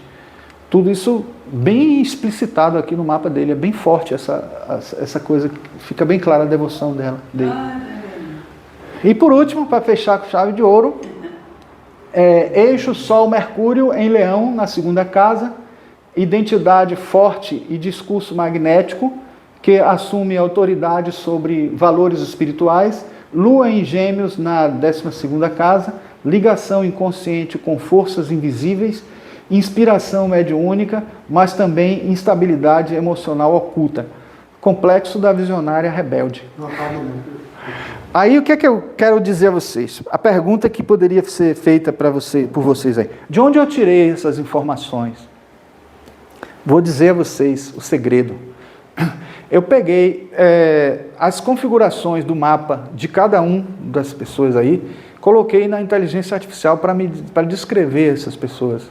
Tudo isso bem explicitado aqui no mapa dele, é bem forte essa coisa, fica bem clara a devoção dele. E por último, para fechar com chave de ouro, eixo Sol-Mercúrio em Leão, na 2ª casa, identidade forte e discurso magnético, que assume autoridade sobre valores espirituais, Lua em Gêmeos, na 12ª casa, ligação inconsciente com forças invisíveis, inspiração mediúnica, mas também instabilidade emocional oculta, complexo da visionária rebelde. Aí o que é que eu quero dizer a vocês? A pergunta que poderia ser feita por vocês aí. De onde eu tirei essas informações? Vou dizer a vocês o segredo. Eu peguei as configurações do mapa de cada um das pessoas aí, coloquei na inteligência artificial para descrever essas pessoas.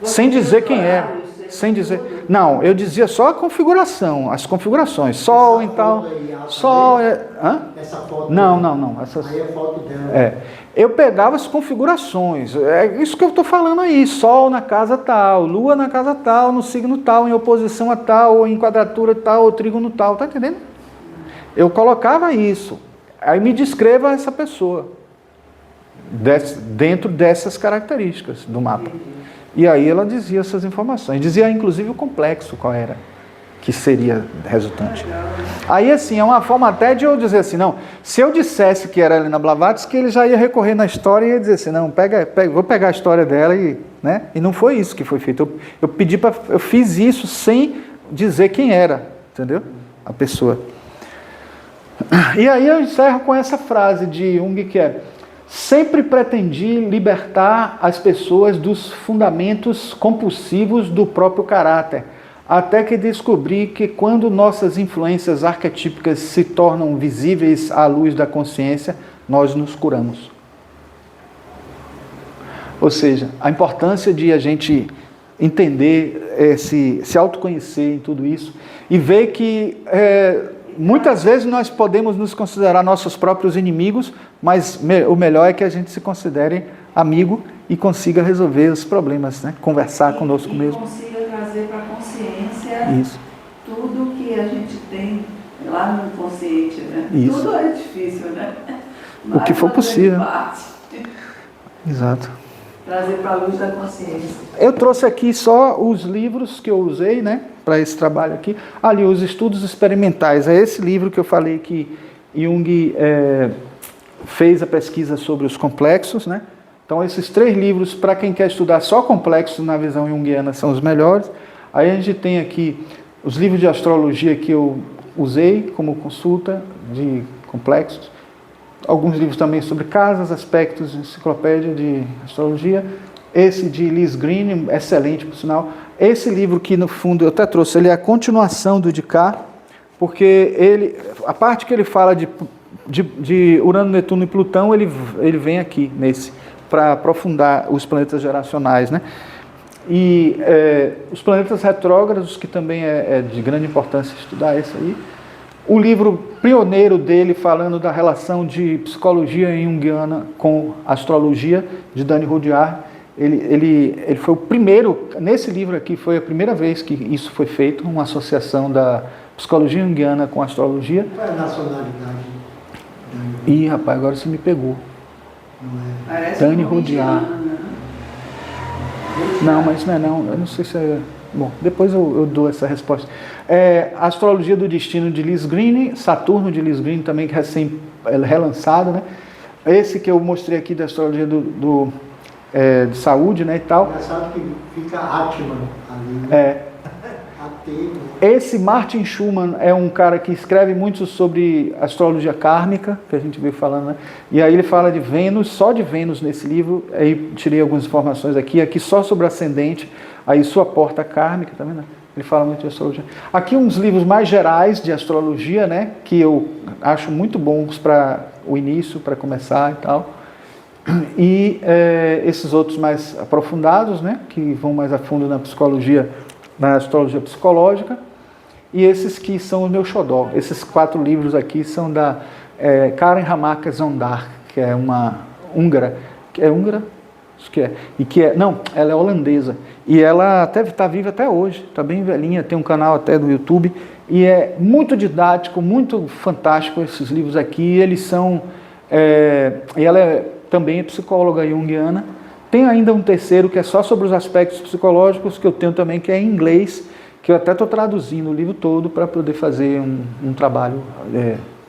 Sem dizer quem era. Sem dizer. Não, eu dizia só a configuração, as configurações. Sol e tal. Sol. Essa foto. Não. Aí a foto dela. Eu pegava as configurações. É isso que eu estou falando aí. Sol na casa tal, Lua na casa tal, no signo tal, em oposição a tal, ou em quadratura tal, ou trígono tal. Tá entendendo? Eu colocava isso. Aí me descreva essa pessoa. Dentro dessas características do mapa. E aí ela dizia essas informações, dizia inclusive o complexo qual era, que seria resultante. Aí assim, é uma forma até de eu dizer assim, não, se eu dissesse que era Helena Blavatsky, ele já ia recorrer na história e ia dizer assim, não, vou pegar a história dela e, né? E não foi isso que foi feito. Eu fiz isso sem dizer quem era, entendeu? A pessoa. E aí eu encerro com essa frase de Jung que é: sempre pretendi libertar as pessoas dos fundamentos compulsivos do próprio caráter, até que descobri que quando nossas influências arquetípicas se tornam visíveis à luz da consciência, nós nos curamos. Ou seja, a importância de a gente entender, se autoconhecer em tudo isso e ver que muitas vezes nós podemos nos considerar nossos próprios inimigos, mas o melhor é que a gente se considere amigo e consiga resolver os problemas, né? Conversar conosco mesmo. Consiga trazer para a consciência Isso. tudo que a gente tem lá no inconsciente, né? Isso. Tudo é difícil, né? O que for possível. Parte. Exato. Trazer para a luz da consciência. Eu trouxe aqui só os livros que eu usei, né, para esse trabalho aqui. Ali, os estudos experimentais. É esse livro que eu falei que Jung fez a pesquisa sobre os complexos, né? Então, esses 3 livros, para quem quer estudar só complexos na visão junguiana, são os melhores. Aí a gente tem aqui os livros de astrologia que eu usei como consulta de complexos. Alguns livros também sobre casas, aspectos, enciclopédia de astrologia. Esse de Liz Green, excelente por sinal. Esse livro que no fundo eu até trouxe, ele é a continuação do de cá, porque a parte que ele fala de Urano, Netuno e Plutão, ele vem aqui nesse, para aprofundar os planetas geracionais, né? E os planetas retrógrados, que também é de grande importância estudar esse aí. O livro pioneiro dele, falando da relação de psicologia junguiana com astrologia, de Dani Rudyard, ele foi o primeiro, nesse livro aqui, foi a primeira vez que isso foi feito, uma associação da psicologia junguiana com astrologia. Qual é a nacionalidade? Ih, rapaz, agora você me pegou. Dani Rudyard. Não, mas não é não, eu não sei se é... Bom, depois eu dou essa resposta. A Astrologia do Destino de Liz Green, Saturno de Liz Green também, que é relançado, né? Esse que eu mostrei aqui da Astrologia de Saúde, né, e tal. Engraçado que fica Atman ali, né? Esse Martin Schumann é um cara que escreve muito sobre astrologia kármica, que a gente veio falando, né? E aí ele fala de Vênus, só de Vênus nesse livro, aí tirei algumas informações aqui só sobre ascendente, aí sua porta kármica, tá vendo? Ele fala muito de astrologia. Aqui uns livros mais gerais de astrologia, né, que eu acho muito bons para o início, para começar e tal. E esses outros mais aprofundados, né, que vão mais a fundo na psicologia, na astrologia psicológica. E esses que são o meu xodó. Esses 4 livros aqui são da Karen Hamaka Zondar, que é uma húngara. É húngara? Acho que é. E que não, ela é holandesa. E ela até está viva até hoje, está bem velhinha, tem um canal até do YouTube. E é muito didático, muito fantástico esses livros aqui. Eles são... e ela também é psicóloga junguiana. Tem ainda um terceiro que é só sobre os aspectos psicológicos, que eu tenho também, que é em inglês, que eu até estou traduzindo o livro todo para poder fazer um trabalho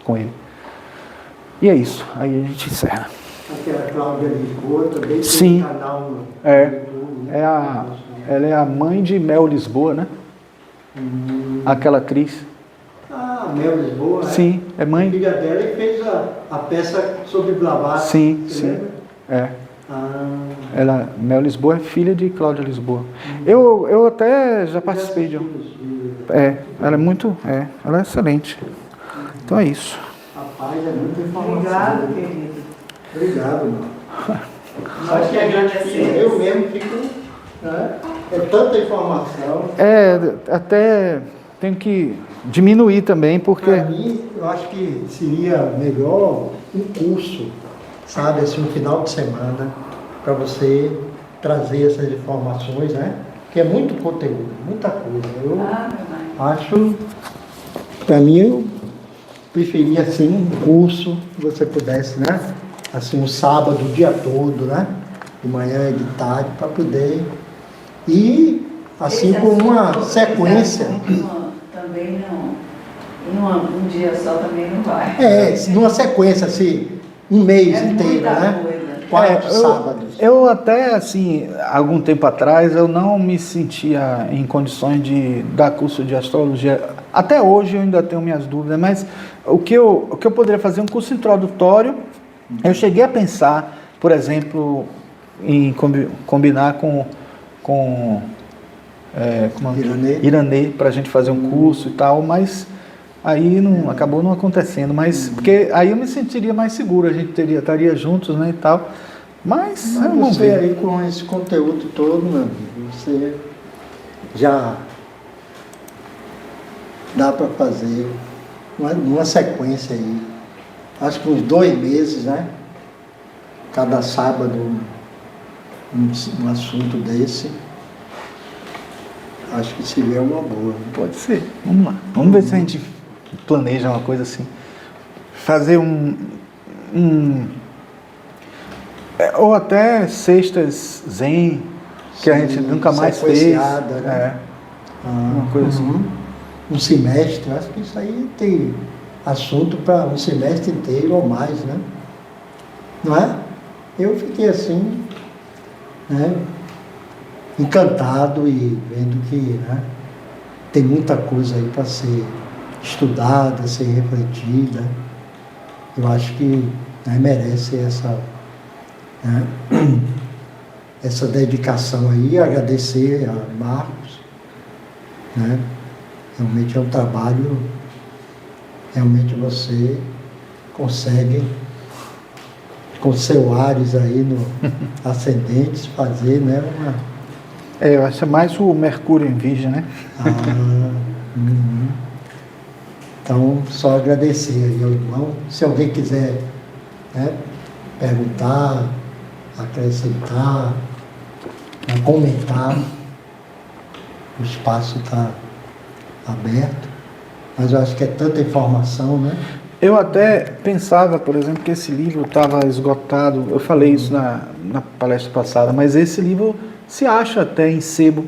com ele. E é isso, aí a gente encerra. Aquela Cláudia Lisboa também Sim. tem um canal no YouTube, né? Ela é a mãe de Mel Lisboa, né? Aquela atriz. Ah, Mel Lisboa, Sim, é mãe. A filha dela que fez a peça sobre Blavatsky. Sim, você sim. lembra? Mel Lisboa é filha de Cláudia Lisboa. Eu até já participei de ela é muito, ela é excelente. Então é isso. Rapaz, é muita informação. Obrigado, querido. Obrigado, mano. Acho que é gratificante. Eu mesmo fico, né? É tanta informação. Até tenho que diminuir também, porque... Para mim, eu acho que seria melhor um curso, sabe, assim, um final de semana, para você trazer essas informações, né? Que é muito conteúdo, muita coisa. Eu acho, para mim, eu preferia, assim, um curso, que você pudesse, né? Assim, um sábado, o dia todo, né? De manhã e de tarde, para poder E assim Esse como uma assunto- sequência. esse assunto também não. Um dia só também não vai. Numa sequência, assim, um mês inteiro, muita né? coisa. 4 sábados. Eu até, assim, algum tempo atrás, eu não me sentia em condições de dar curso de astrologia. Até hoje eu ainda tenho minhas dúvidas, mas o que eu poderia fazer um curso introdutório, eu cheguei a pensar, por exemplo, em combinar com Iranê para a gente fazer um curso e tal, mas aí acabou não acontecendo, mas porque aí eu me sentiria mais seguro, a gente estaria juntos, né, e tal, mas vamos Você ver. aí com esse conteúdo todo, meu amigo, você já dá para fazer uma sequência aí, acho que uns 2 meses, né? Cada sábado um assunto desse. Acho que seria uma boa. Né? Pode ser, vamos lá. Vamos ver se a gente planeja uma coisa assim. Fazer ou até sextas zen, que a gente Sim, nunca mais fez. sequenciada, né? Uma coisa assim. Um semestre, acho que isso aí tem assunto para um semestre inteiro ou mais, né? Não é? Eu fiquei assim, né? Encantado e vendo que, né, tem muita coisa aí para ser estudada, ser refletida. Eu acho que, né, merece né, essa dedicação aí, agradecer a Marcos, né? Realmente é um trabalho, realmente você consegue, com seu Ares aí no ascendente, fazer, né, Eu acho mais o Mercúrio em Virgem, né? Uhum. Então, só agradecer aí ao irmão. Se alguém quiser, né, perguntar, acrescentar, né, comentar, o espaço está aberto. Mas eu acho que é tanta informação, né? Eu até pensava, por exemplo, que esse livro estava esgotado. Eu falei isso na palestra passada, mas esse livro se acha até em sebo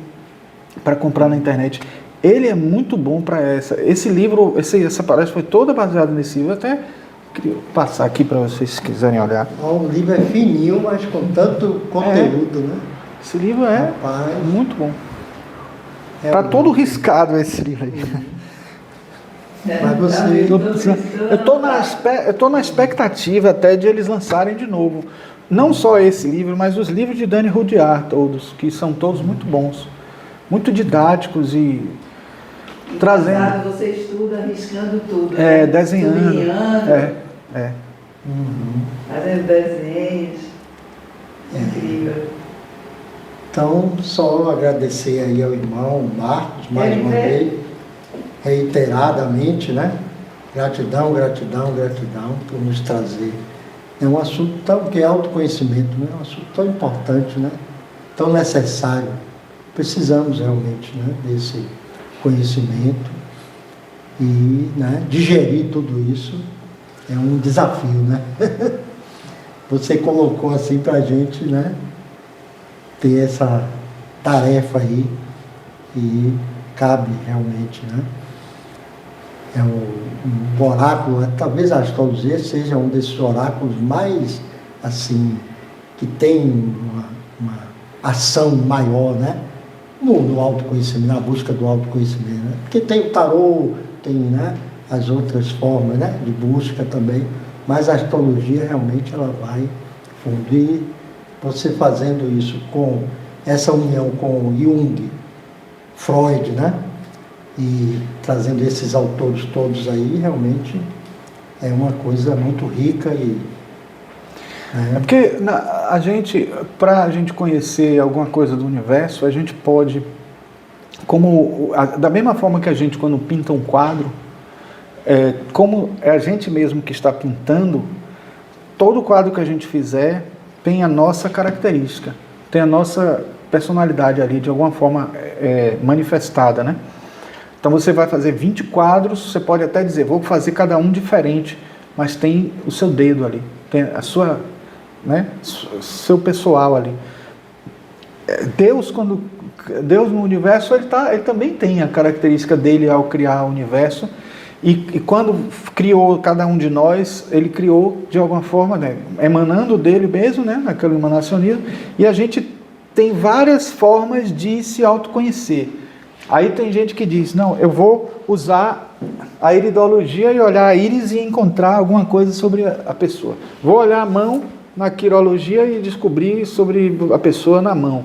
para comprar na internet. Ele é muito bom para esse livro, essa palestra foi toda baseada nesse livro. Eu até queria passar aqui para vocês se quiserem olhar. O livro é fininho, mas com tanto conteúdo, né? Esse livro é Rapaz, muito bom. Tá realmente. todo riscado esse livro aí. Mas você... Eu tô na expectativa até de eles lançarem de novo. Não só esse livro, mas os livros de Dani Rudyard, todos, que são todos muito bons. Muito didáticos e trazendo... Você estuda arriscando tudo. Desenhando. Sublinhando, Uhum. fazendo desenhos. Incrível. Então, só agradecer aí ao irmão Marcos, mais uma vez, reiteradamente, né? Gratidão, gratidão, gratidão por nos trazer. É um assunto que é autoconhecimento, né? É um assunto tão importante, né? Tão necessário. Precisamos realmente, né, desse conhecimento e, né, digerir tudo isso é um desafio, né? Você colocou assim para a gente, né, ter essa tarefa aí e cabe realmente, né? É um oráculo, talvez a astrologia seja um desses oráculos mais, assim, que tem uma ação maior, né? No autoconhecimento, na busca do autoconhecimento, né? Porque tem o tarô, tem, né, as outras formas, né, de busca também, mas a astrologia realmente ela vai fundo. E você fazendo isso com essa união com Jung, Freud, né? E trazendo esses autores todos aí, realmente é uma coisa muito rica e... É porque para a gente conhecer alguma coisa do universo, a gente pode, da mesma forma que a gente quando pinta um quadro, como é a gente mesmo que está pintando, todo quadro que a gente fizer tem a nossa característica, tem a nossa personalidade ali, de alguma forma manifestada, né? Então você vai fazer 20 quadros, você pode até dizer, vou fazer cada um diferente, mas tem o seu dedo ali, tem a sua, né, seu pessoal ali. Deus, quando Deus no universo, ele também tem a característica dele ao criar o universo. E quando criou cada um de nós, ele criou de alguma forma, né, emanando dele mesmo, né, naquele emanacionismo, e a gente tem várias formas de se autoconhecer. Aí tem gente que diz, não, eu vou usar a iridologia e olhar a íris e encontrar alguma coisa sobre a pessoa. Vou olhar a mão na quirologia e descobrir sobre a pessoa na mão.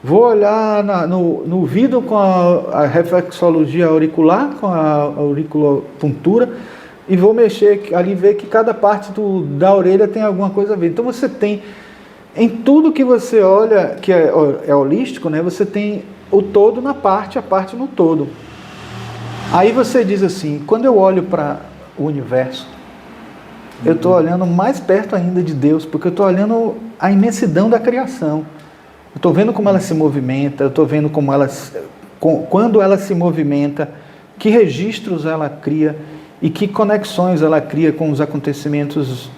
Vou olhar no vidro com a reflexologia auricular, com a auriculopuntura, e vou mexer ali, ver que cada parte da orelha tem alguma coisa a ver. Então você tem, em tudo que você olha, que é holístico, né, você tem o todo na parte, a parte no todo. Aí você diz assim, quando eu olho para o universo, eu estou olhando mais perto ainda de Deus, porque eu estou olhando a imensidão da criação. Eu estou vendo como ela se movimenta, eu estou vendo como quando ela se movimenta, que registros ela cria e que conexões ela cria com os acontecimentos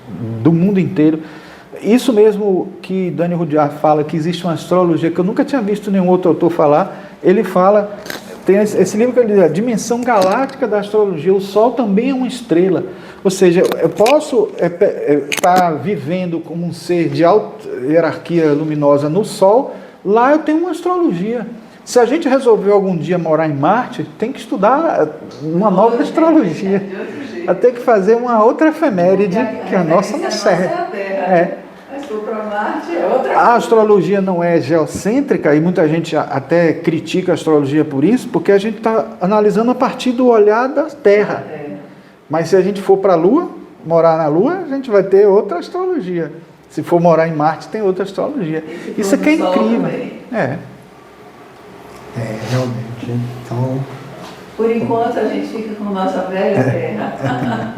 do mundo inteiro. Isso mesmo que Dani Rudyard fala, que existe uma astrologia, que eu nunca tinha visto nenhum outro autor falar, ele fala, tem esse livro que ele diz, a dimensão galáctica da astrologia, o Sol também é uma estrela. Ou seja, eu posso estar vivendo como um ser de alta hierarquia luminosa no Sol, lá eu tenho uma astrologia. Se a gente resolver algum dia morar em Marte, tem que estudar uma nova astrologia. Vai ter que fazer uma outra efeméride, que a nossa não serve. Mas for para Marte é outra coisa. A astrologia não é geocêntrica, e muita gente até critica a astrologia por isso, porque a gente está analisando a partir do olhar da Terra. Mas se a gente for para a Lua, morar na Lua, a gente vai ter outra astrologia. Se for morar em Marte, tem outra astrologia. Isso aqui é incrível. Realmente. Então, por enquanto a gente fica com nossa velha Terra.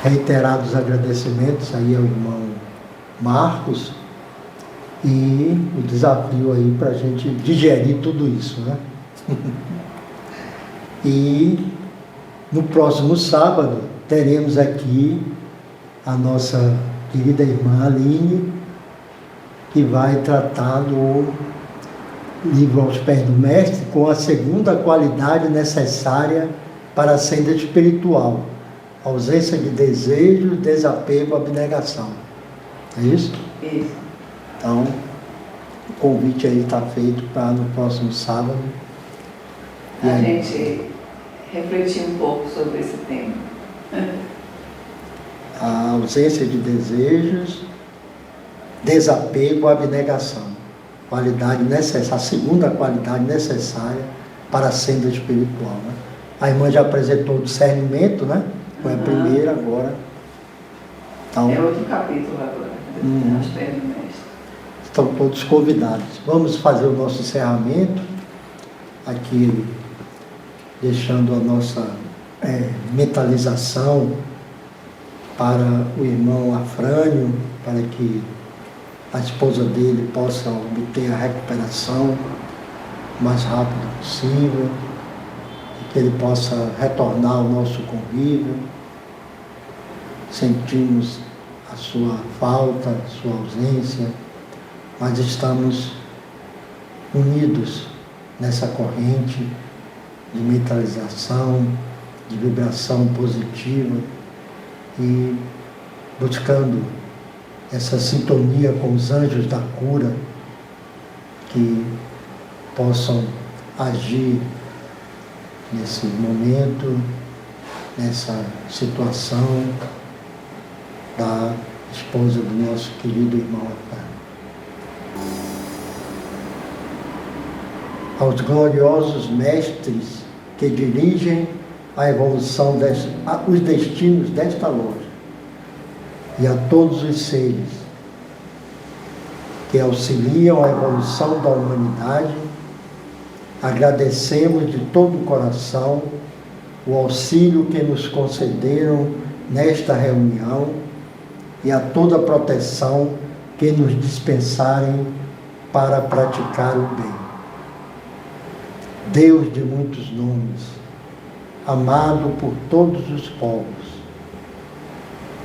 reiterados agradecimentos aí ao irmão Marcos e o desafio aí para a gente digerir tudo isso, né? E no próximo sábado teremos aqui a nossa querida irmã Aline, que vai tratar do livro Aos Pés do Mestre com a segunda qualidade necessária para a senda espiritual: ausência de desejo, desapego, abnegação. É isso? Isso. Então, o convite aí está feito para no próximo sábado. A gente refletir um pouco sobre esse tema. A ausência de desejos, desapego, abnegação. Qualidade necessária, a segunda qualidade necessária para a senda espiritual, né? A irmã já apresentou o discernimento, né? Foi a primeira, agora. Então, É outro capítulo agora, Aos Pés do Mestre. estão todos convidados. Vamos fazer o nosso encerramento, aqui deixando a nossa mentalização para o irmão Afrânio, para que a esposa dele possa obter a recuperação o mais rápido possível, e que ele possa retornar ao nosso convívio. Sentimos a sua falta, a sua ausência, mas estamos unidos nessa corrente de mentalização, de vibração positiva e buscando essa sintonia com os anjos da cura que possam agir nesse momento, nessa situação da esposa do nosso querido irmão Afrânio. Aos gloriosos mestres que dirigem a evolução, os destinos desta loja, e a todos os seres que auxiliam a evolução da humanidade, agradecemos de todo o coração o auxílio que nos concederam nesta reunião e a toda a proteção que nos dispensarem para praticar o bem. Deus de muitos nomes, amado por todos os povos,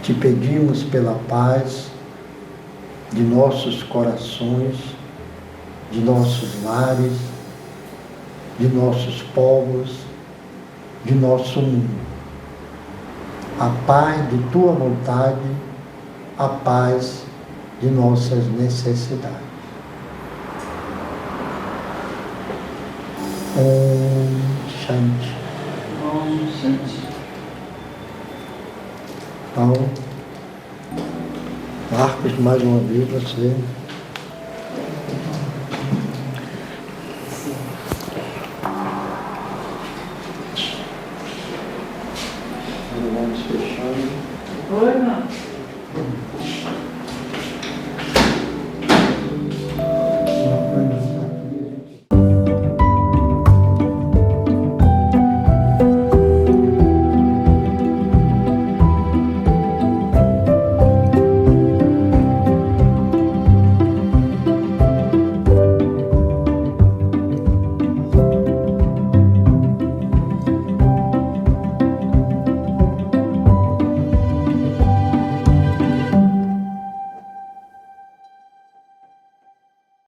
te pedimos pela paz de nossos corações de nossos lares, de nossos povos, de nosso mundo. A paz de tua vontade, a paz de nossas necessidades. Om Shanti. Om Shanti. Então, Marcos, mais uma vez, você